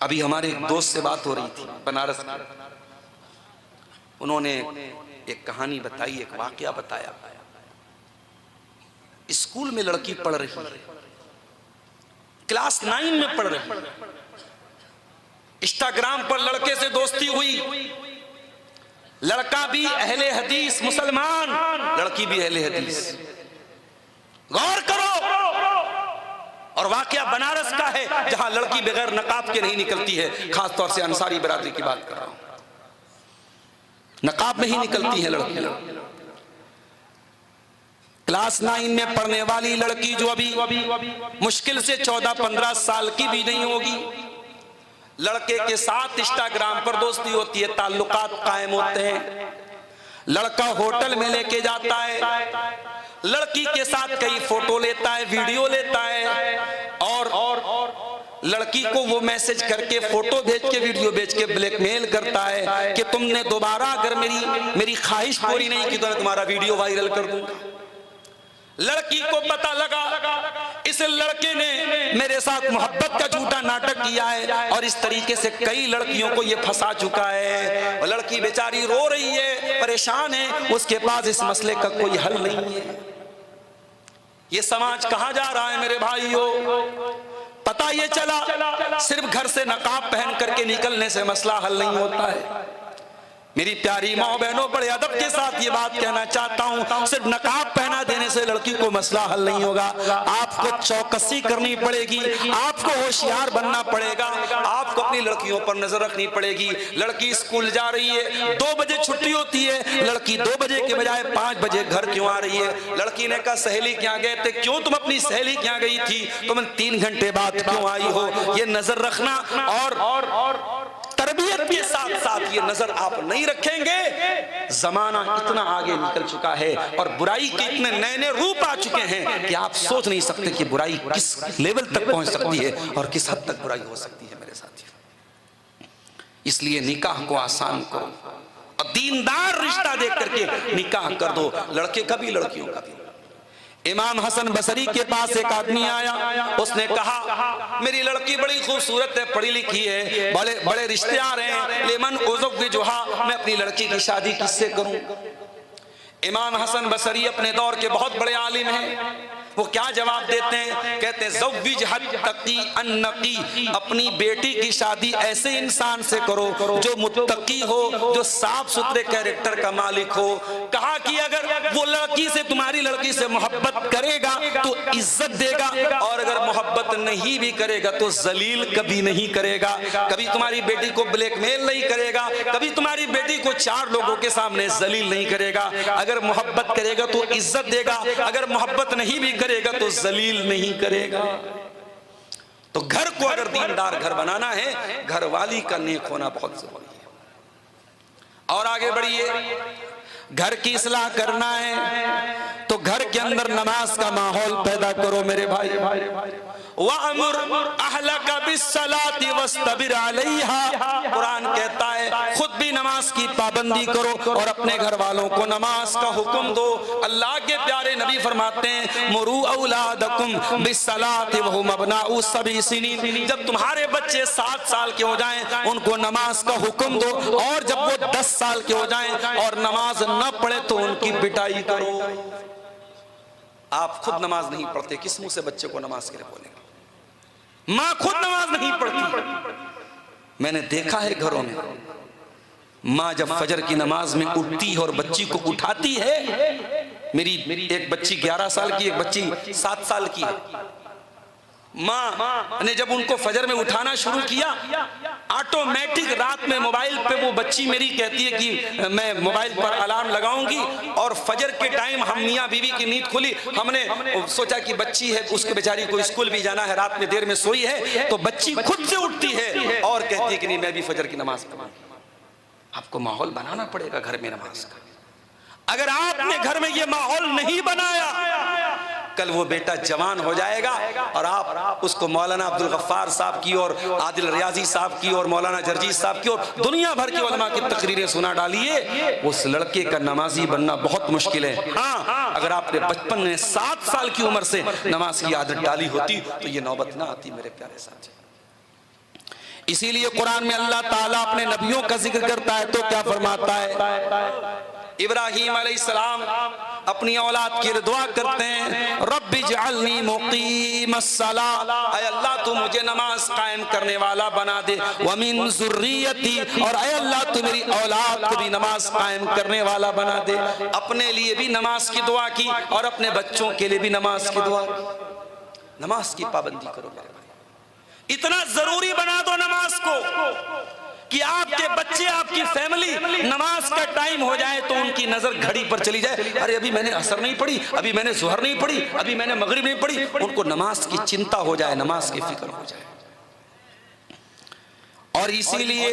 अभी हमारे एक दोस्त से बात हो रही थी बनारस में, उन्होंने एक कहानी बताई, एक वाकया बताया। स्कूल में लड़की पढ़ रही है, क्लास 9 में पढ़ रही है, इंस्टाग्राम पर लड़के से दोस्ती हुई, लड़का भी अहले हदीस मुसलमान, लड़की भी अहले हदीस। गौर करो, और वाकया बनारस का है जहां लड़की बगैर नकाब के नहीं निकलती है, खासतौर से अंसारी बरादरी की बात कर रहा हूं, नकाब में ही निकलती है लड़की। क्लास 9 में पढ़ने वाली लड़की जो अभी मुश्किल से 14-15 साल की भी नहीं होगी, लड़के के साथ इंस्टाग्राम पर दोस्ती होती है, ताल्लुकात कायम होते हैं, लड़का होटल में लेके जाता है, लड़की के साथ कई फोटो लेता है, वीडियो लेता है, और लड़की को वो मैसेज करके, फोटो भेज के, वीडियो भेज के ब्लैकमेल करता है कि तुमने दोबारा अगर मेरी ख्वाहिश पूरी नहीं की तो मैं तुम्हारा वीडियो वायरल कर दूंगा। लड़की को पता लगा इस लड़के ने मेरे साथ मोहब्बत का झूठा नाटक किया है, और इस तरीके से कई लड़कियों को ये फंसा चुका है। और लड़की बेचारी रो रही है, परेशान है, उसके पास इस मसले का कोई हल नहीं है। ये समाज कहां जा रहा है मेरे भाइयों? पता ये चला सिर्फ घर से नकाब पहन करके निकलने से मसला हल नहीं होता है। मेरी प्यारी माँ बहनों, बड़े अदब के साथ ये बात कहना चाहता हूँ, सिर्फ नकाब पहना देने से लड़की को मसला हल नहीं होगा। आपको चौकसी करनी पड़ेगी, आपको होशियार बनना पड़ेगा, आपको अपनी लड़कियों पर नजर रखनी पड़ेगी। लड़की स्कूल जा रही है, 2 बजे छुट्टी होती है, लड़की 2 बजे के बजाय 5 बजे घर क्यों आ रही है? लड़की ने कहा सहेली क्या गए थे, क्यों तुम अपनी सहेली क्या गई थी, तुम 3 घंटे बाद क्यों आई हो? ये नजर रखना, और तरबियत के साथ साथ ये नजर आप नहीं रखेंगे, जमाना इतना आगे निकल चुका है और बुराई के इतने नए नए रूप आ चुके हैं कि आप सोच नहीं सकते कि बुराई किस लेवल तक पहुंच सकती है और किस हद तक बुराई हो सकती है मेरे साथियों। इसलिए निकाह को आसान करो और दीनदार रिश्ता देख करके निकाह कर दो, लड़के का भी लड़कियों का भी। इमाम हसन बसरी के पास एक आदमी आया, उसने कहा मेरी लड़की बड़ी खूबसूरत है, पढ़ी लिखी है, बड़े बड़े रिश्ते आ रहे हैं, लेमन उज़व्विजुहा, मैं अपनी लड़की की शादी किससे करूं? इमाम हसन बसरी अपने दौर के बहुत बड़े आलिम हैं, वो क्या जवाब देते हैं? कहते हैं ज़व्विज हत्तकी अन्नकी, अपनी बेटी की शादी ऐसे इंसान से करो जो मुत्तकी हो, जो साफ सुथरे कैरेक्टर का मालिक हो। कहा कि अगर वो लड़की से, तुम्हारी लड़की से मोहब्बत करेगा तो इज्जत देगा, और अगर मोहब्बत नहीं भी करेगा तो जलील कभी नहीं करेगा। कभी तुम्हारी बेटी को ब्लैकमेल नहीं करेगा, कभी तुम्हारी बेटी को 4 लोगों के सामने जलील नहीं करेगा। अगर मोहब्बत करेगा तो इज्जत देगा, अगर मोहब्बत नहीं भी करेगा तो जलील नहीं करेगा। तो घर को अगर दीनदार घर बनाना है, घर वाली का नेक होना बहुत जरूरी है। और आगे बढ़िए, घर की इस्लाह करना है तो घर के अंदर नमाज का माहौल पैदा करो मेरे भाई। वअमुर अहलका बिस्सलाति वस्तबिर अलैहा, कुरान कहता है खुद भी नमाज की पाबंदी करो और अपने घर वालों को नमाज का हुक्म दो। अल्लाह के प्यारे नबी फरमाते हैं मुरू औलादकुम बिस्सलाति वहुम अबनाउ सबी सिनीन, जब तुम्हारे बच्चे 7 साल के हो जाएं उनको नमाज का हुक्म दो, और जब वो 10 साल के हो जाएं और नमाज न पढ़े तो उनकी पिटाई करो। आप खुद नमाज नहीं पढ़ते, किस मुंह से बच्चे को नमाज के लिए बोलेंगे? माँ खुद नमाज नहीं पढ़ती। मैंने देखा है घरों में माँ जब फजर की नमाज में उठती है और बच्ची को उठाती है, मेरी एक बच्ची 11 साल की, एक बच्ची 7 साल की है। माँ ने जब उनको फजर में उठाना शुरू किया, ऑटोमेटिक रात में मोबाइल पे वो बच्ची मेरी कहती है कि मैं मोबाइल पर अलार्म लगाऊंगी, और फजर के टाइम हम मियाँ बीवी की नींद खुली, हमने सोचा कि बच्ची है, उसके बेचारी को स्कूल भी जाना है, रात में देर में सोई है, तो बच्ची खुद से उठती है और कहती है कि नहीं मैं भी फजर की नमाज पढ़ूं। आपको माहौल बनाना पड़ेगा घर में नमाज का। अगर आपने घर में ये माहौल नहीं बनाया, कल वो बेटा जवान हो जाएगा और आप उसको मौलाना अब्दुल गफ्फार साहब की और आदिल रियाजी साहब की और मौलाना जर्जी साहब की और दुनिया भर की उलमा की तकरीरें सुना डालिए, उस लड़के का नमाजी बनना बहुत मुश्किल है। हाँ, अगर आपने बचपन में 7 साल की उम्र से नमाज की आदत डाली होती तो ये नौबत ना आती मेरे प्यारे साथी। इसीलिए कुरान में अल्लाह ताला अपने नबियों का जिक्र करता है तो क्या फरमाता है? इब्राहीम अलैहिस्सलाम अपनी औलाद के लिए दुआ करते हैं, रब्बि जअलनी मुक़ीमस्सलाह, ऐ अल्लाह तू मुझे नमाज कायम करने वाला बना दे, व मिन ज़ुर्रियती, और ऐ अल्लाह तू मेरी औलाद को भी नमाज कायम करने वाला बना दे। अपने लिए भी नमाज की दुआ की और अपने बच्चों के लिए भी नमाज की दुआ की। नमाज की पाबंदी करो मेरे भाई, इतना जरूरी बना दो नमाज को कि आपके बच्चे, आपकी फैमिली, नमाज का टाइम हो जाए तो उनकी नजर घड़ी पर चली जाए, अरे अभी मैंने असर नहीं पढ़ी, अभी मैंने ज़ोहर नहीं पढ़ी, अभी मैंने मगरिब नहीं पढ़ी, उनको नमाज की चिंता हो जाए, नमाज की फिक्र हो जाए। और इसीलिए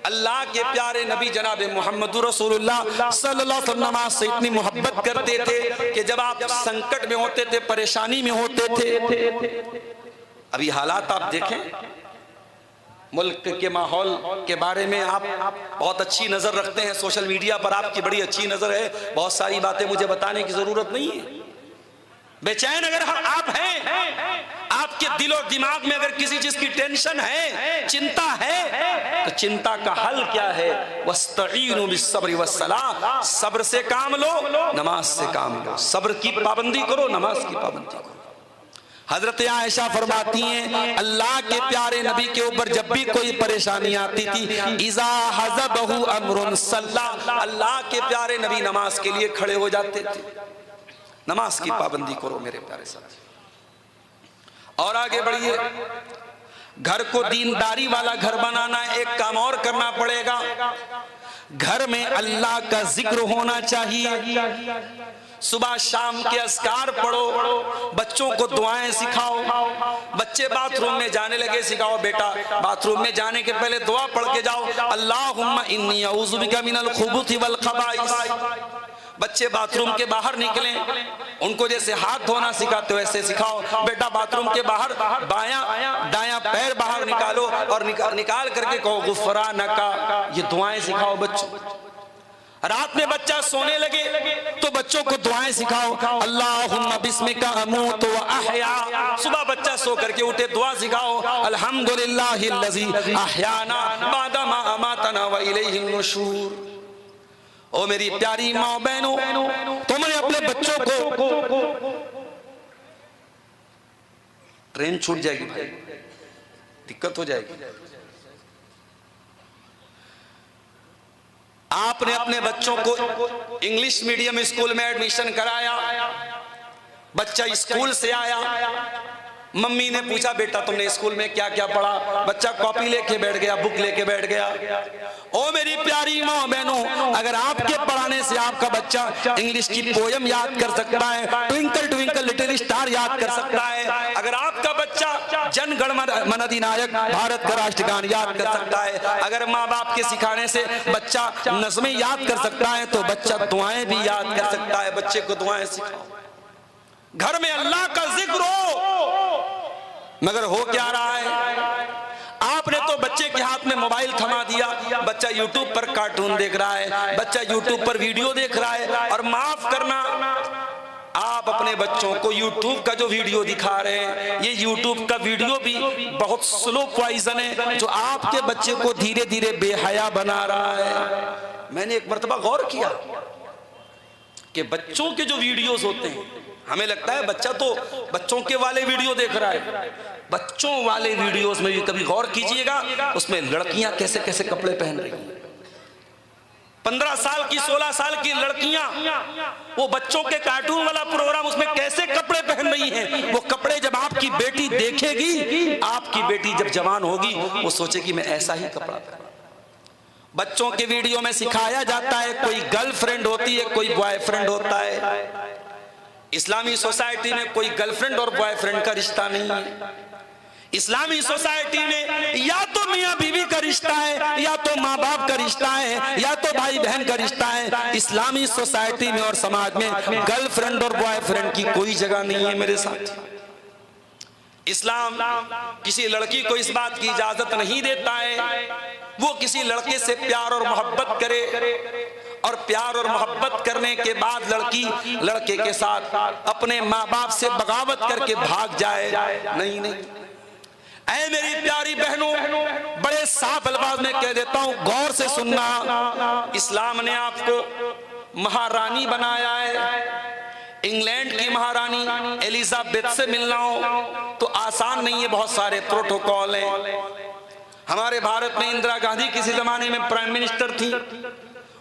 अल्लाह के प्यारे नबी जनाब मोहम्मद रसूलुल्लाह सल्लल्लाहु अलैहि वसल्लम नमाज से इतनी मोहब्बत करते थे कि जब आप संकट में होते थे, परेशानी में होते थे, अभी हालात आप देखें, मुल्क के माहौल के बारे में आप बहुत अच्छी नजर रखते हैं, सोशल मीडिया पर आपकी बड़ी अच्छी नजर है, बहुत सारी बातें मुझे बताने की जरूरत नहीं है। बेचैन अगर आप हैं, आपके दिलो दिमाग में अगर किसी चीज की टेंशन है, चिंता है, तो चिंता का हल क्या है? वस्तईनु बिस्सब्रि वस्सलाह, सब्र से काम लो, नमाज से काम लो। सब्र की पाबंदी करो, नमाज की पाबंदी करो। हजरत आयशा फरमाती हैं अल्लाह के प्यारे नबी के ऊपर जब भी कोई परेशानी आती थी, इज़ा हज़बहु अम्रुन सल्ला, अल्लाह के प्यारे नबी नमाज के लिए खड़े हो जाते थे। नमाज की पाबंदी करो मेरे प्यारे साथी। और आगे बढ़िए, घर को दीनदारी वाला घर बनाना है। एक काम और करना पड़ेगा, घर में अल्लाह का जिक्र होना चाहिए। सुबह शाम के अस्कार पढ़ो, बच्चों को दुआएं सिखाओ। बच्चे बाथरूम में जाने लगे, सिखाओ बेटा बाथरूम में जाने के पहले दुआ पढ़ के जाओ, अल्लाहुम्मा इन्नी अऊज़ु बिका मिनल खुबुथि वल खबाइस। बच्चे बाथरूम के बाहर निकलें, उनको जैसे हाथ धोना सिखाते हो वैसे सिखाओ। बेटा बाथरूम के बाहर बायां दायां पैर बाहर निकालो और निकाल करके कहो गुफरानका, ये दुआएं सिखाओ बच्चों। रात में बच्चा सोने लगे तो बच्चों को दुआएं सिखाओ, अल्लाहुम्मा बिस्मिका अमूतु व अहया। सुबह बच्चा सो करके उठे, दुआ सिखाओ, अल्हम्दुलिल्लाहिल्लज़ी अहयाना बादा मा अमातना व इलैहिन नुशूर। ओ मेरी प्यारी माँ बहनों, तुमने अपने बच्चों को ट्रेन छूट जाएगी भाई, दिक्कत हो जाएगी। आपने अपने बच्चों को इंग्लिश मीडियम स्कूल में एडमिशन कराया, बच्चा स्कूल से आया, मम्मी ने पूछा बेटा तुमने स्कूल में क्या क्या पढ़ा, बच्चा कॉपी लेके बैठ गया, बुक लेके बैठ गया। ओ मेरी प्यारी माँ बहनों, अगर आपके पढ़ाने से आपका बच्चा इंग्लिश की पोयम याद कर सकता है, ट्विंकल ट्विंकल लिटिल स्टार याद कर सकता है, अगर आपका बच्चा जन गण मन अधिनायक भारत का राष्ट्रगान याद कर सकता है, अगर माँ बाप के सिखाने से बच्चा नज़्में याद कर सकता है, तो बच्चा दुआएं भी याद कर सकता है। बच्चे को दुआएं सिखाओ, घर में अल्लाह का जिक्र हो। मगर हो क्या रहा है, आपने तो बच्चे के हाथ में मोबाइल थमा दिया, बच्चा यूट्यूब पर कार्टून देख रहा है, बच्चा यूट्यूब पर वीडियो देख रहा है। और माफ करना, आप अपने बच्चों को यूट्यूब का जो वीडियो दिखा रहे हैं, ये यूट्यूब का वीडियो भी बहुत स्लो पॉइजन है, जो आपके बच्चे को धीरे धीरे बेहया बना रहा है। मैंने एक मर्तबा गौर किया कि बच्चों के जो वीडियोस होते हैं, हमें लगता है बच्चा तो बच्चों के वाले वीडियो देख रहा है, बच्चों वाले वीडियोस में भी कभी गौर कीजिएगा, उसमें लड़कियां कैसे कैसे कपड़े पहन रही हैं। 15 साल की 16 साल की लड़कियां वो बच्चों के कार्टून वाला प्रोग्राम, उसमें कैसे कपड़े पहन रही हैं। वो कपड़े जब आपकी बेटी देखेगी, आपकी बेटी जब जवान होगी, वो सोचेगी मैं ऐसा ही कपड़ा पहनूं। बच्चों के वीडियो में सिखाया जाता है कोई गर्लफ्रेंड होती है, कोई बॉयफ्रेंड होता है। इस्लामी सोसाइटी में कोई गर्लफ्रेंड और बॉयफ्रेंड का रिश्ता नहीं है। इस्लामी सोसाइटी में या तो मियां बीवी का रिश्ता है, या तो माँ बाप का रिश्ता है, या तो भाई बहन का रिश्ता है। इस्लामी सोसाइटी में और समाज में गर्लफ्रेंड और बॉयफ्रेंड की कोई जगह नहीं है मेरे साथ। इस्लाम किसी लड़की को इस बात की इजाजत नहीं देता है वो किसी लड़के से प्यार और मोहब्बत करे, और प्यार और मोहब्बत करने के बाद लड़की लड़के के साथ अपने माँ बाप से बगावत करके भाग जाए। नहीं नहीं, ऐ मेरी प्यारी बहनों, बड़े साफ अल्फाज में कह देता हूं, गौर से सुनना। इस्लाम ने आपको महारानी बनाया है। इंग्लैंड की महारानी एलिजाबेथ से मिलना हो तो आसान नहीं है, बहुत सारे प्रोटोकॉल हैं। हमारे भारत में इंदिरा गांधी किसी जमाने में प्राइम मिनिस्टर थी,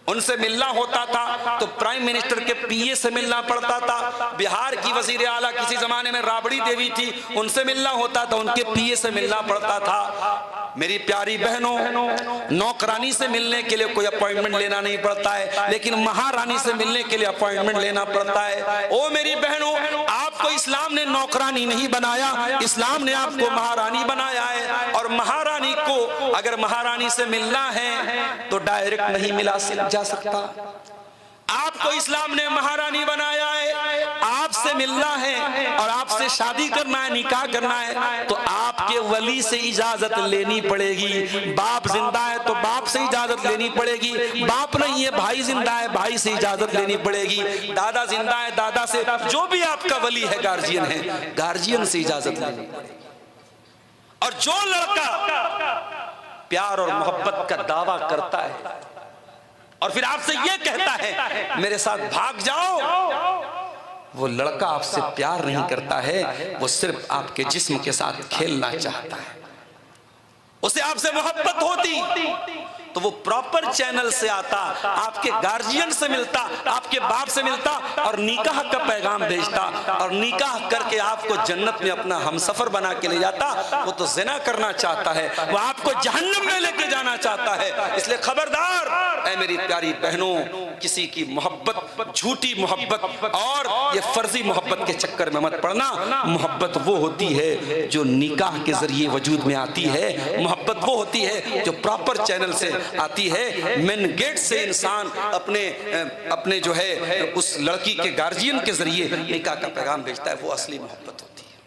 उनसे मिलना होता था तो प्राइम मिनिस्टर के पीए से मिलना पड़ता था। बिहार की वजीर आला किसी जमाने में राबड़ी देवी थी, उनसे मिलना होता था, उनके पीए से मिलना पड़ता था। मेरी प्यारी बहनों, नौकरानी से मिलने के लिए कोई अपॉइंटमेंट लेना नहीं पड़ता है, लेकिन महारानी से मिलने के लिए अपॉइंटमेंट लेना पड़ता है। ओ मेरी बहनों, आपको इस्लाम ने नौकरानी नहीं बनाया, इस्लाम ने आपको महारानी बनाया है। और महारानी को अगर महारानी से मिलना है तो डायरेक्ट नहीं मिला जा सकता। आपको इस्लाम ने महारानी बनाया है, आपसे मिलना है और आपसे शादी करना है, निकाह करना है, तो आपके वली से इजाजत लेनी पड़ेगी। बाप जिंदा है तो बाप से इजाजत लेनी पड़ेगी, बाप नहीं है भाई जिंदा है, भाई से इजाजत लेनी पड़ेगी, दादा जिंदा है दादा से, जो भी आपका वली है, गार्जियन है, गार्जियन से इजाजत लेनी पड़ेगी। और जो लड़का प्यार और मोहब्बत का दावा करता है और फिर आपसे यह कहता है मेरे साथ भाग जाओ, वो लड़का आपसे प्यार नहीं करता है, वो सिर्फ आपके जिस्म के साथ खेलना चाहता है। उसे आपसे मोहब्बत होती तो वो प्रॉपर चैनल से आता, आपके गार्जियन से मिलता, आपके बाप से मिलता और निकाह का पैगाम भेजता, और निकाह करके आपको जन्नत में अपना हमसफर बना के ले जाता। वो तो ज़िना करना चाहता है, वो आपको जहन्नम में लेके जाना चाहता है। इसलिए खबरदार ऐ मेरी प्यारी बहनों, किसी की मोहब्बत, झूठी मोहब्बत और ये फर्जी मोहब्बत के चक्कर में मत पड़ना। मोहब्बत वो होती है जो निकाह के जरिए वजूद में आती है, मोहब्बत वो होती है जो प्रॉपर चैनल से आती है। मेन गेट से इंसान अपने जो है उस लड़की के गार्जियन के जरिए निकाह का पैगाम भेजता है, वो असली मोहब्बत होती है।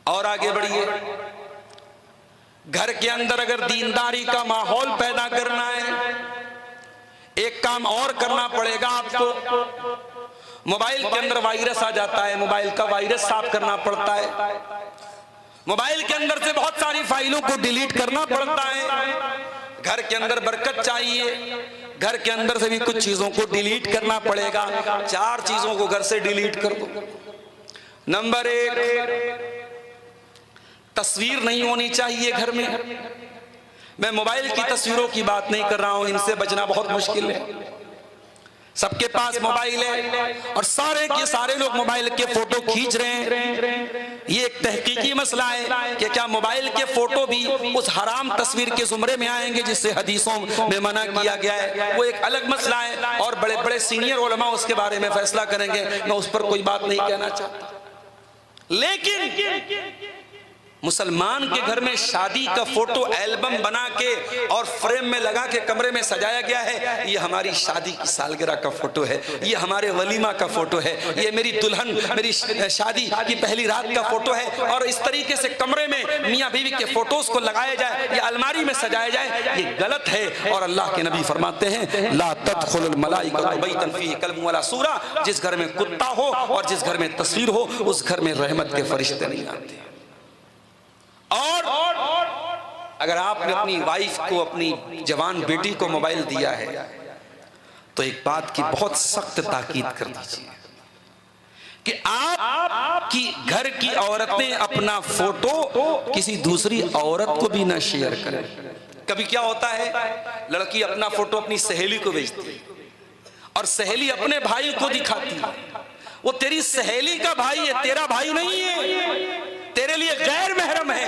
और आगे बढ़िए, घर के अंदर अगर दीनदारी का माहौल पैदा करना है, एक काम और करना पड़ेगा आपको। मोबाइल के अंदर वायरस आ जाता है, मोबाइल का वायरस साफ करना पड़ता है। मोबाइल के अंदर से बहुत सारी फाइलों को डिलीट करना पड़ता है। घर के अंदर बरकत चाहिए, घर के अंदर से भी कुछ चीजों को डिलीट करना पड़ेगा। 4 चीजों को घर से डिलीट कर दो। नंबर 1, तस्वीर नहीं होनी चाहिए घर में। मैं मोबाइल की तस्वीरों की बात नहीं कर रहा हूं, इनसे बचना बहुत मुश्किल है। सबके पास मोबाइल है और सारे के सारे लोग मोबाइल के फोटो खींच रहे हैं। ये एक तहकीकी मसला है कि क्या मोबाइल के फोटो भी उस हराम तस्वीर के जुमरे में आएंगे जिससे हदीसों में मना किया गया है, वो एक अलग मसला है और बड़े बड़े सीनियर उलमा उसके बारे में फैसला करेंगे। मैं उस पर कोई बात नहीं कहना चाहता, लेकिन मुसलमान के घर में शादी का फोटो एल्बम बना के और फ्रेम में लगा के कमरे में सजाया गया है। ये हमारी शादी की सालगिरह का फोटो है, ये हमारे वलीमा का फोटो है, ये मेरी दुल्हन, मेरी शादी की पहली रात का फोटो है। और इस तरीके से कमरे में मियाँ बीवी के फोटोज को लगाया जाए या अलमारी में सजाया जाए, ये गलत है। और अल्लाह के नबी फरमाते हैं, ला तदखुलुल मलाइकतु बैतन फीही कल्बुन वला सूरा, जिस घर में कुत्ता हो और जिस घर में तस्वीर हो उस घर में रहमत के फरिश्ते नहीं आते। और अगर आपने अपनी वाइफ को, अपनी जवान बेटी को मोबाइल दिया है तो एक बात की बहुत सख्त ताकीद कर दीजिए कि आपकी घर की औरतें अपना फोटो किसी दूसरी औरत को भी ना शेयर करें। कभी क्या होता है, लड़की अपना फोटो अपनी सहेली को भेजती है और सहेली अपने भाई को दिखाती है। वो तेरी सहेली का भाई है, तेरा भाई नहीं है, तेरे लिए गैर महरम है।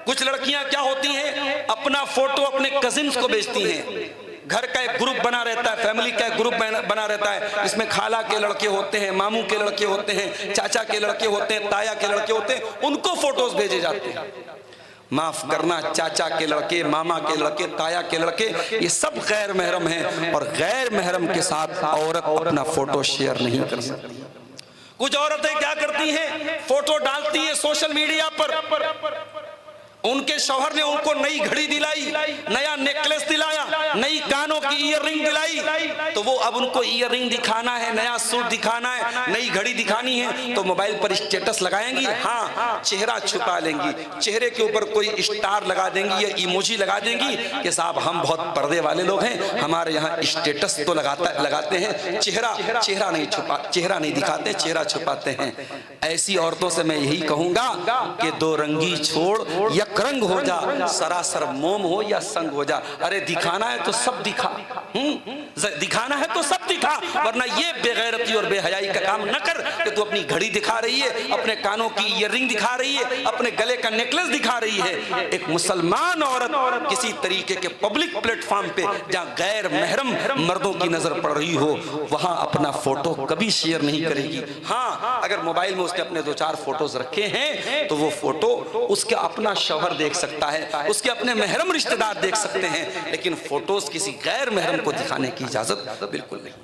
कुछ लड़कियां क्या होती हैं, अपना फोटो अपने कजिन्स को भेजती हैं। घर का एक ग्रुप बना रहता है, फैमिली का एक ग्रुप बना रहता है, इसमें खाला के लड़के होते हैं, मामू के लड़के होते हैं, चाचा के लड़के होते हैं, ताया के लड़के होते हैं, उनको फोटोज भेजे जाते हैं। माफ करना, चाचा के लड़के, मामा के लड़के, ताया के लड़के, ये सब गैर महरम हैं और गैर महरम के साथ औरत अपना फोटो शेयर नहीं कर सकती। कुछ औरतें क्या करती हैं, फोटो डालती हैं सोशल मीडिया पर। उनके शौहर ने उनको नई घड़ी दिलाई, नया नेकलेस दिलाया, नई कानों की ईयररिंग दिलाई, तो वो अब उनको ईयररिंग दिखाना है, नया सूट दिखाना है, नई घड़ी दिखानी है, तो मोबाइल पर स्टेटस लगाएंगी। हाँ, चेहरा छुपा लेंगी, चेहरे के ऊपर कोई स्टार लगा देंगी या इमोजी लगा देंगी कि साहब हम बहुत पर्दे वाले लोग हैं, हमारे यहाँ स्टेटस तो लगाते हैं, चेहरा नहीं दिखाते, चेहरा छुपाते हैं। ऐसी औरतों से मैं यही कहूंगा कि दो रंगी छोड़, रंग हो जा, सरासर मोम हो या संग हो जा। अरे दिखाना है तो सब दिखा, दिखाना है तो सब दिखा, वरना ये बेगैरती और बेहयाई का काम न कर कि तू अपनी घड़ी दिखा रही है, अपने कानों की ईयररिंग दिखा रही है, अपने गले का नेकलेस दिखा रही है। एक मुसलमान औरत किसी तरीके के पब्लिक प्लेटफॉर्म पे जहाँ गैर महरम मर्दों की नजर पड़ रही हो, वहां अपना फोटो कभी शेयर नहीं करेगी। हाँ, अगर मोबाइल में उसके अपने 2-4 फोटोज रखे हैं तो वो फोटो उसके अपना शौहर देख सकता है, उसके अपने महरम रिश्तेदार देख सकते हैं, लेकिन फोटोज किसी गैर महरम को दिखाने की इजाजत बिल्कुल नहीं।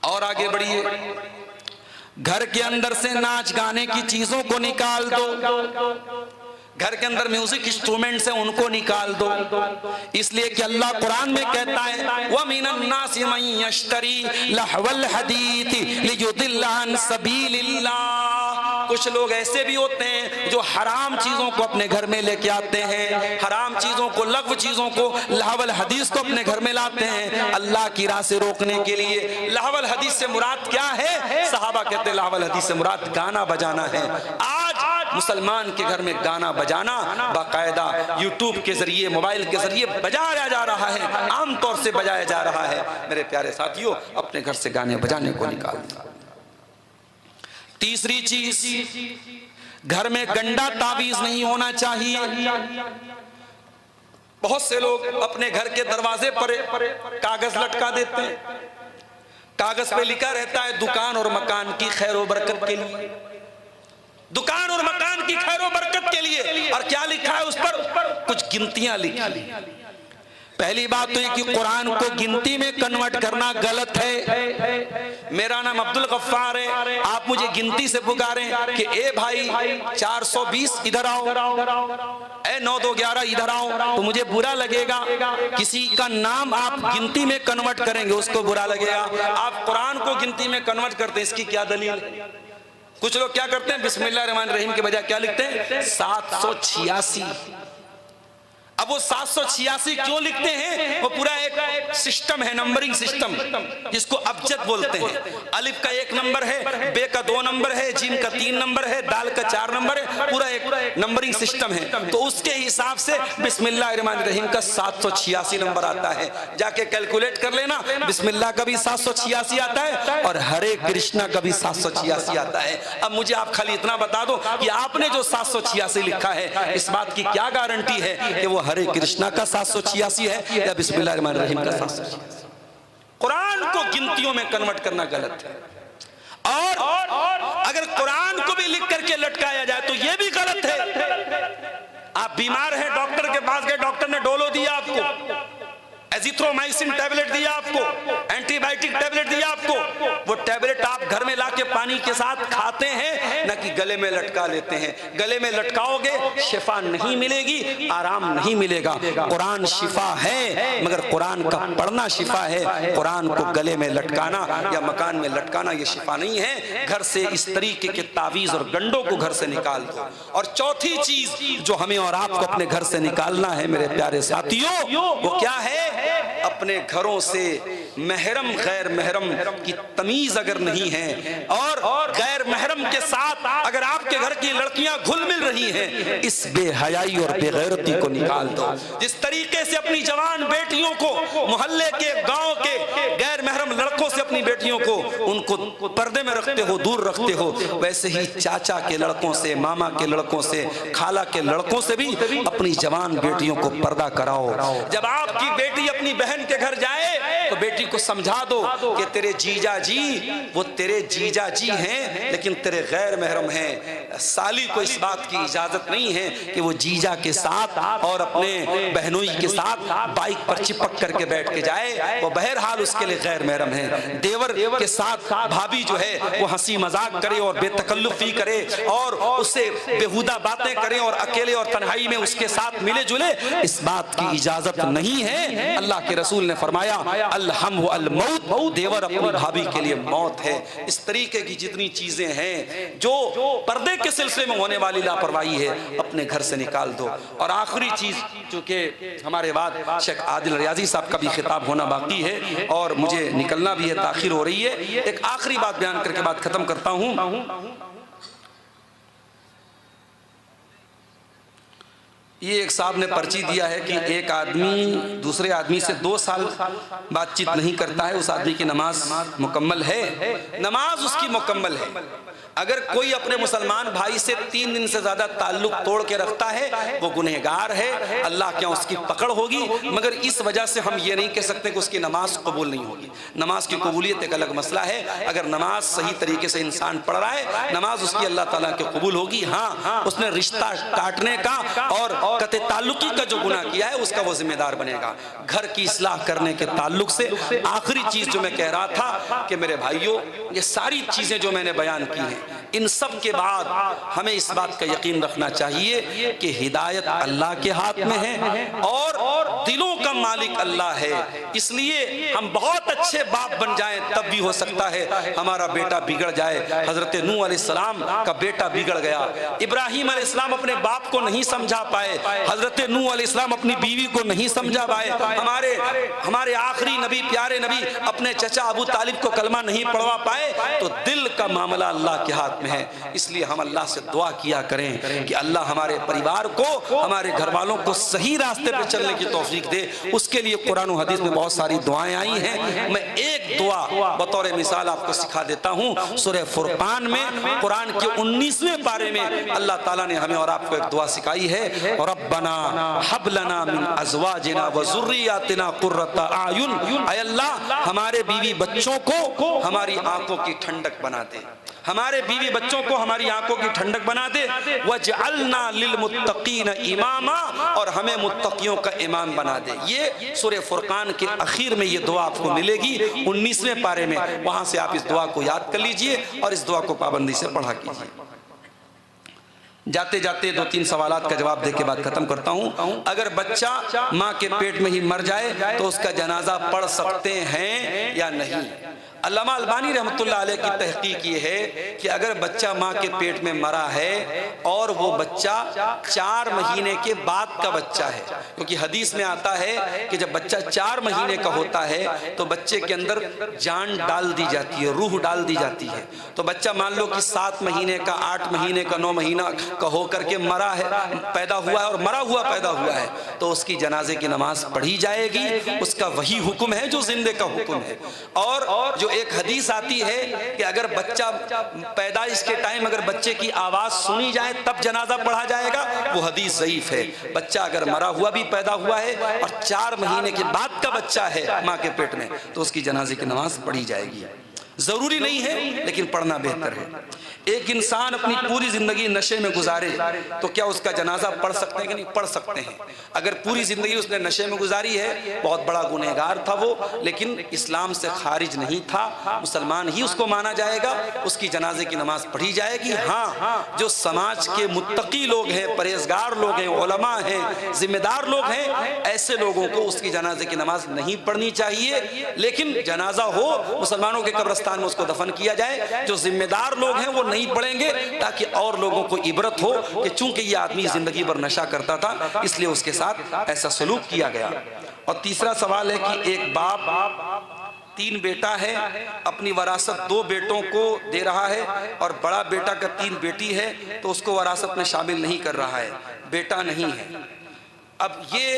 और आगे बढ़िए, घर के अंदर से नाच गाने की चीजों को निकाल दो। घर के अंदर म्यूजिक इंस्ट्रूमेंट्स हैं, उनको निकाल दो, इसलिए कि अल्लाह कुरान में कहता है, व मिनन नासि मन यश्तरी लहवल हदीथ लियुदिल्ला अन सबीलिल्लाह। कुछ लोग ऐसे भी होते हैं जो हराम चीजों को अपने घर में लेके आते हैं, हराम चीजों को, लग़्व चीजों को, लहवल हदीस को अपने घर में लाते हैं अल्लाह की राह से रोकने के लिए। लहवल हदीस से मुराद क्या है? सहाबा कहते हैं लहवल हदीस से मुराद गाना बजाना है। आज मुसलमान के घर में गाना बजाना बाकायदा यूट्यूब के जरिए, मोबाइल के जरिए बजाया जा रहा है, आमतौर से बजाया जा रहा है। मेरे प्यारे साथियों, अपने घर से गाने बजाने को निकाल दो। तीसरी चीज, घर में गंदा तावीज नहीं होना चाहिए। बहुत से लोग अपने घर के दरवाजे पर कागज लटका देते हैं, कागज पे लिखा रहता है दुकान और मकान की खैर व बरकत के लिए, दुकान और मकान की खैर व बरकत के लिए। और क्या लिखा है उस पर? कुछ गिनतियां लिखी। पहली बात तो ये कि कुरान को गिनती में कन्वर्ट करना गलत है। मेरा नाम अब्दुल गफ्फार है, आप मुझे गिनती से पुकारें कि ए भाई 420 इधर आओ, ए 9211 इधर आओ, तो मुझे बुरा लगेगा। किसी का नाम आप गिनती में कन्वर्ट करेंगे उसको बुरा लगेगा। आप कुरान को गिनती में कन्वर्ट करते हैं, इसकी क्या दलील? कुछ लोग क्या करते हैं, बिस्मिल्लाह रहमान रहीम के बजाय क्या लिखते हैं? 786। अब वो 786 क्यों लिखते हैं? वो पूरा एक सिस्टम है, नंबरिंग सिस्टम, जिसको अबजद बोलते हैं। अलिफ का 1 नंबर है, बे का 2 नंबर है, जीम का 3 नंबर है, दाल का 4 नंबर है, पूरा एक नंबरिंग सिस्टम है। तो उसके हिसाब से बिस्मिल्लाहिर्रहमानिर्रहीम का 786 नंबर आता है। जाके कैलकुलेट कर लेना, बिस्मिल्लाह का भी 786 आता है और हरे कृष्णा का भी 786 आता है। अब मुझे आप खाली इतना बता दो कि आपने जो 786 लिखा है, इस बात की क्या गारंटी है कि वो हरे कृष्णा का 786 है या बिस्मिल्लाहिर्रहमानिर्रहीम का 786? कुरान को गिनतियों में कन्वर्ट करना गलत है। और अगर कुरान को भी लिख करके लटकाया जाए तो यह भी गलत है। आप बीमार हैं, डॉक्टर के पास गए, डॉक्टर ने डोलो दिया आपको, एजिथ्रोमाइसिन टैबलेट दिया आपको, एंटीबायोटिक टैबलेट दिया आपको, वो टैबलेट आप घर में लाके पानी के साथ खाते हैं, ना कि गले में लटका लेते हैं। गले में लटकाओगे शिफा नहीं मिलेगी, आराम नहीं मिलेगा। कुरान शिफा है, मगर कुरान का पढ़ना शिफा है। कुरान को गले में लटकाना या मकान में लटकाना ये शिफा नहीं है। घर से इस तरीके के तावीज और गंडों को घर से निकाल दो। और चौथी चीज जो हमें और आपको अपने घर से निकालना है मेरे प्यारे साथियों, वो क्या है? अपने घरों से महरम गैर महरम की तमीज अगर नहीं है, और गैर महरम के साथ अगर आपके घर की लड़कियां घुल मिल रही हैं, इस बेहयाई और बेगैरती को निकाल दो। जिस तरीके से अपनी जवान बेटियों को, मोहल्ले के, गांव के गैर महरम लड़कों से अपनी बेटियों को उनको पर्दे में रखते हो, दूर रखते हो, वैसे ही चाचा के लड़कों से, मामा के लड़कों से, खाला के लड़कों से भी अपनी जवान बेटियों को पर्दा कराओ। जब आपकी बेटी अपनी बहन के घर जाए तो बेटी को समझा दो कि तेरे जीजा जी वो तेरे जीजा जी हैं, लेकिन तेरे गैर महरम हैं। साली को इस बात की इजाजत नहीं है कि वो जीजा के साथ और अपने बहनोई के साथ बाइक पर चिपक करके बैठ के जाए, वो बहरहाल उसके लिए गैर महरम है। देवर के साथ भाभी जो है वो हंसी मजाक करे और बेतकल्लुफी करे और उससे बेहुदा बातें करें और अकेले और तन्हाई में उसके साथ मिले जुले, इस बात की इजाजत नहीं है। अल्लाह के रसूल ने फरमाया अल-हम अल-मौत, देवर अपनी भाभी के लिए मौत है। इस तरीके की जितनी चीजें हैं जो पर्दे के सिलसिले में होने वाली लापरवाही है, अपने घर से निकाल दो। और आखिरी चीज, चूंकि हमारे बाद शेख आदिल रियाजी साहब का भी खिताब होना बाकी है और मुझे निकलना भी है, ताखिर हो रही है, एक आखिरी बात बयान करके बात खत्म करता हूं। ये एक साहब ने पर्ची दिया है कि एक आदमी दूसरे आदमी से 2 साल बातचीत नहीं करता है, उस आदमी की नमाज मुकम्मल है? नमाज उसकी मुकम्मल है। अगर कोई अपने मुसलमान भाई से 3 दिन से ज्यादा ताल्लुक तोड़ के रखता है, वो गुनहगार है, अल्लाह क्या उसकी पकड़ होगी। मगर इस वजह से हम ये नहीं कह सकते कि उसकी नमाज कबूल नहीं होगी। नमाज की कबूलियत एक अलग मसला है। अगर नमाज सही तरीके से इंसान पढ़ रहा है, नमाज उसकी अल्लाह ताला के कबूल होगी। हाँ, उसने रिश्ता काटने का और कते ताल्लुकी का जो गुनाह किया है उसका वो जिम्मेदार बनेगा। घर की इस्लाह करने के ताल्लुक से आखिरी चीज जो मैं कह रहा था कि मेरे भाइयों, ये सारी चीजें जो मैंने बयान की हैं, इन सब के बाद हमें इस बात का यकीन रखना चाहिए कि हिदायत अल्लाह के हाथ में है और दिलों का मालिक अल्लाह है। इसलिए हम बहुत अच्छे बाप बन जाएं तब भी हो सकता है हमारा बेटा बिगड़ जाए। हजरत नूह अलैहिस्सलाम का बेटा बिगड़ गया, इब्राहिम अलैहिस्सलाम अपने बाप को नहीं समझा पाए, हजरत नूह अलैहिस्सलाम अपनी बीवी को नहीं समझा पाए, हमारे आखिरी नबी, प्यारे नबी अपने चचा अबू तालिब को कलमा नहीं पढ़वा पाए। तो दिल का मामला अल्लाह के हाथ में है। इसलिए हम अल्लाह से दुआ किया करें कि अल्लाह हमारे परिवार को, हमारे घर वालों को सही रास्ते पर चलने की तौफीक दे। उसके लिए कुरान और हदीस में बहुत सारी दुआएं आई हैं। मैं एक दुआ बतौर मिसाल आपको सिखा देता हूँ। सूरह फुरकान में कुरान के 19वें पारे में अल्लाह ताला ने हमें और आपको एक दुआ सिखाई है, रब्बना हब लना मिन अज़वाजिना व ज़ुर्रिय्यातिना कुर्रता आयुन। ऐ अल्लाह, हमारे बीवी बच्चों को हमारी आंखों की ठंडक बना दे, हमारे बीवी बच्चों को हमारी आंखों की ठंडक बना दे। वजअलना लिलमुत्तकीन इमामा, और हमें मुत्तकियों का इमाम बना दे। ये सूरह फुरकान के आखिर में ये दुआ आपको मिलेगी 19वें पारे में। वहां से आप इस दुआ को याद कर लीजिए और इस दुआ को पाबंदी से पढ़ा कीजिए। जाते जाते 2-3 सवालात का जवाब देके बात खत्म करता हूँ। अगर बच्चा माँ के पेट में ही मर जाए तो उसका जनाजा पढ़ सकते हैं या नहीं? अल्लामा अलबानी रहमतुल्लाह अलैह की तहकीक ये है कि अगर बच्चा माँ के पेट में मरा है और वो बच्चा 4 महीने के बाद का बच्चा है, क्योंकि हदीस में आता है कि जब बच्चा 4 महीने का होता है तो बच्चे के अंदर जान डाल दी जाती है, रूह डाल दी जाती है। तो बच्चा मान लो कि 7 महीने का, 8 महीने का, 9 महीना का होकर के मरा है, पैदा हुआ है और मरा हुआ पैदा हुआ है, तो उसकी जनाजे की नमाज पढ़ी जाएगी। उसका वही हुक्म है जो जिंदे का हुक्म है। और जो एक हदीस आती है कि अगर बच्चा पैदाइश के टाइम अगर बच्चे की आवाज सुनी जाए तब जनाजा पढ़ा जाएगा, वो हदीस ज़ईफ है। बच्चा अगर मरा हुआ भी पैदा हुआ है और 4 महीने के बाद का बच्चा है माँ के पेट में, तो उसकी जनाजे की नमाज पढ़ी जाएगी। जरूरी नहीं है लेकिन पढ़ना बेहतर है। एक इंसान अपनी पूरी जिंदगी नशे में गुजारे तो क्या उसका जनाजा पढ़ सकते हैं कि नहीं? पढ़ सकते हैं। अगर पूरी जिंदगी उसने नशे में गुजारी है, बहुत बड़ा गुनहगार था वो, लेकिन इस्लाम से खारिज नहीं था, मुसलमान ही उसको माना जाएगा, उसकी जनाजे की नमाज पढ़ी जाएगी। हाँ, जो समाज के मुत्तकी लोग हैं, परहेजगार लोग हैं, उलमा हैं, जिम्मेदार लोग हैं, ऐसे लोगों को उसकी जनाजे की नमाज नहीं पढ़नी चाहिए। लेकिन जनाजा हो, मुसलमानों के कब्रिस्तान में उसको दफन किया जाए। जो जिम्मेदार लोग हैं वो नहीं पढ़ेंगे ताकि और लोगों को इबरत हो कि चूंकि ये आदमी जिंदगी भर नशा करता था इसलिए उसके साथ ऐसा सलूक किया गया। और तीसरा सवाल है कि एक बाप 3 बेटा है, अपनी वरासत 2 बेटों को दे रहा है और बड़ा बेटा का 3 बेटी है, तो उसको वरासत में शामिल नहीं कर रहा है, बेटा नहीं है। अब ये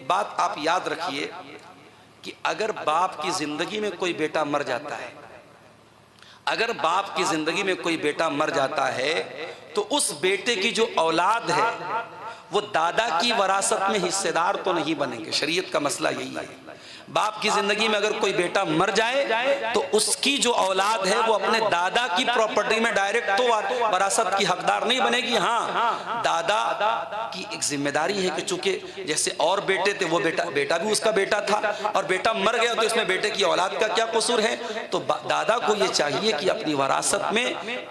बात आप याद रखिए कि अगर बाप की जिंदगी में कोई बेटा मर जाता है, अगर बाप की जिंदगी में कोई बेटा मर जाता है तो उस बेटे की जो औलाद है वो दादा की वरासत में हिस्सेदार तो नहीं बनेंगे। शरीयत का मसला यही है। बाप की जिंदगी में अगर कोई बेटा मर जाए तो उसकी जो औलाद है वो अपने दादा की प्रॉपर्टी में डायरेक्ट तो वरासत की हकदार नहीं बनेगी। हाँ, दादा की एक जिम्मेदारी है कि चूंकि जैसे और बेटे थे, वो बेटा भी उसका बेटा था और बेटा मर गया तो इसमें बेटे की औलाद का क्या कसूर है। तो दादा को ये चाहिए कि अपनी वरासत में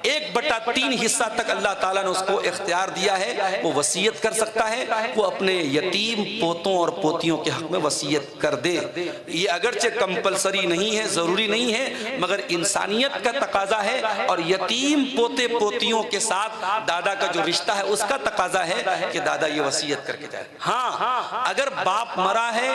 1/3 हिस्सा तक अल्लाह ताला ने उसको इख्तियार दिया है, वो वसीयत कर सकता है, वो अपने यतीम पोतों और पोतियों के हक में वसीयत कर दे। ये अगरचे कंपलसरी नहीं है, जरूरी नहीं है, मगर इंसानियत का तकाजा है और यतीम पोते पोतियों के साथ दादा का जो रिश्ता है उसका तकाजा है कि दादा ये वसीयत करके जाए। हाँ, अगर बाप मरा है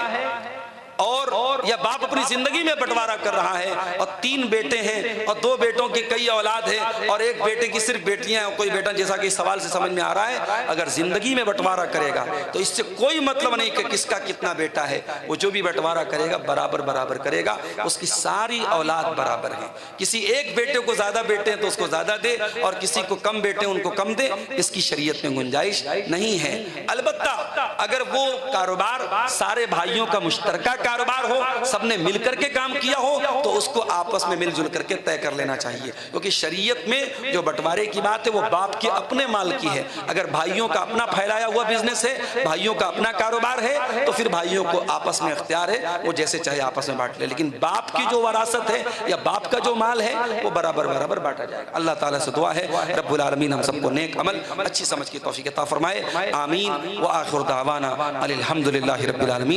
और या बाप अपनी जिंदगी में बंटवारा कर रहा है और 3 बेटे हैं और 2 बेटों की कई औलाद है और एक बेटे की सिर्फ बेटियां हैं, कोई बेटा, जैसा कि इस सवाल से समझ में आ रहा है, अगर जिंदगी में बंटवारा करेगा तो इससे कोई मतलब नहीं कि किसका कितना बेटा है। वो जो भी बंटवारा करेगा बराबर करेगा, उसकी सारी औलाद बराबर है। किसी एक बेटे को ज्यादा बेटे हैं तो उसको ज्यादा दे और किसी को कम बेटे उनको कम दे, इसकी शरीयत में गुंजाइश नहीं है। अलबत्ता अगर वो कारोबार सारे भाइयों का मुश्तरका कारोबार हो, सबने मिलकर के काम किया हो, तो उसको आपस में मिलजुल करके तय कर लेना चाहिए, क्योंकि शरीयत में जो बंटवारे की बात है वो बाप के अपने माल की है। अगर भाइयों का अपना फैलाया हुआ बिजनेस है, भाइयों का अपना कारोबार है, तो फिर भाइयों को आपस में इख्तियार है, वो जैसे चाहे आपस में बांट ले। लेकिन बाप की जो वरासत है या बाप का जो माल है वो बराबर बांटा जाएगा। अल्लाह ताला से दुआ है रब्बुल आलमीन हम सबको नेक अमल, अच्छी समझ की तौफीक अता फरमाए। आमीन व आखिर दावाना अनिल हम्दुलिल्लाहि रब्बिल आलमीन।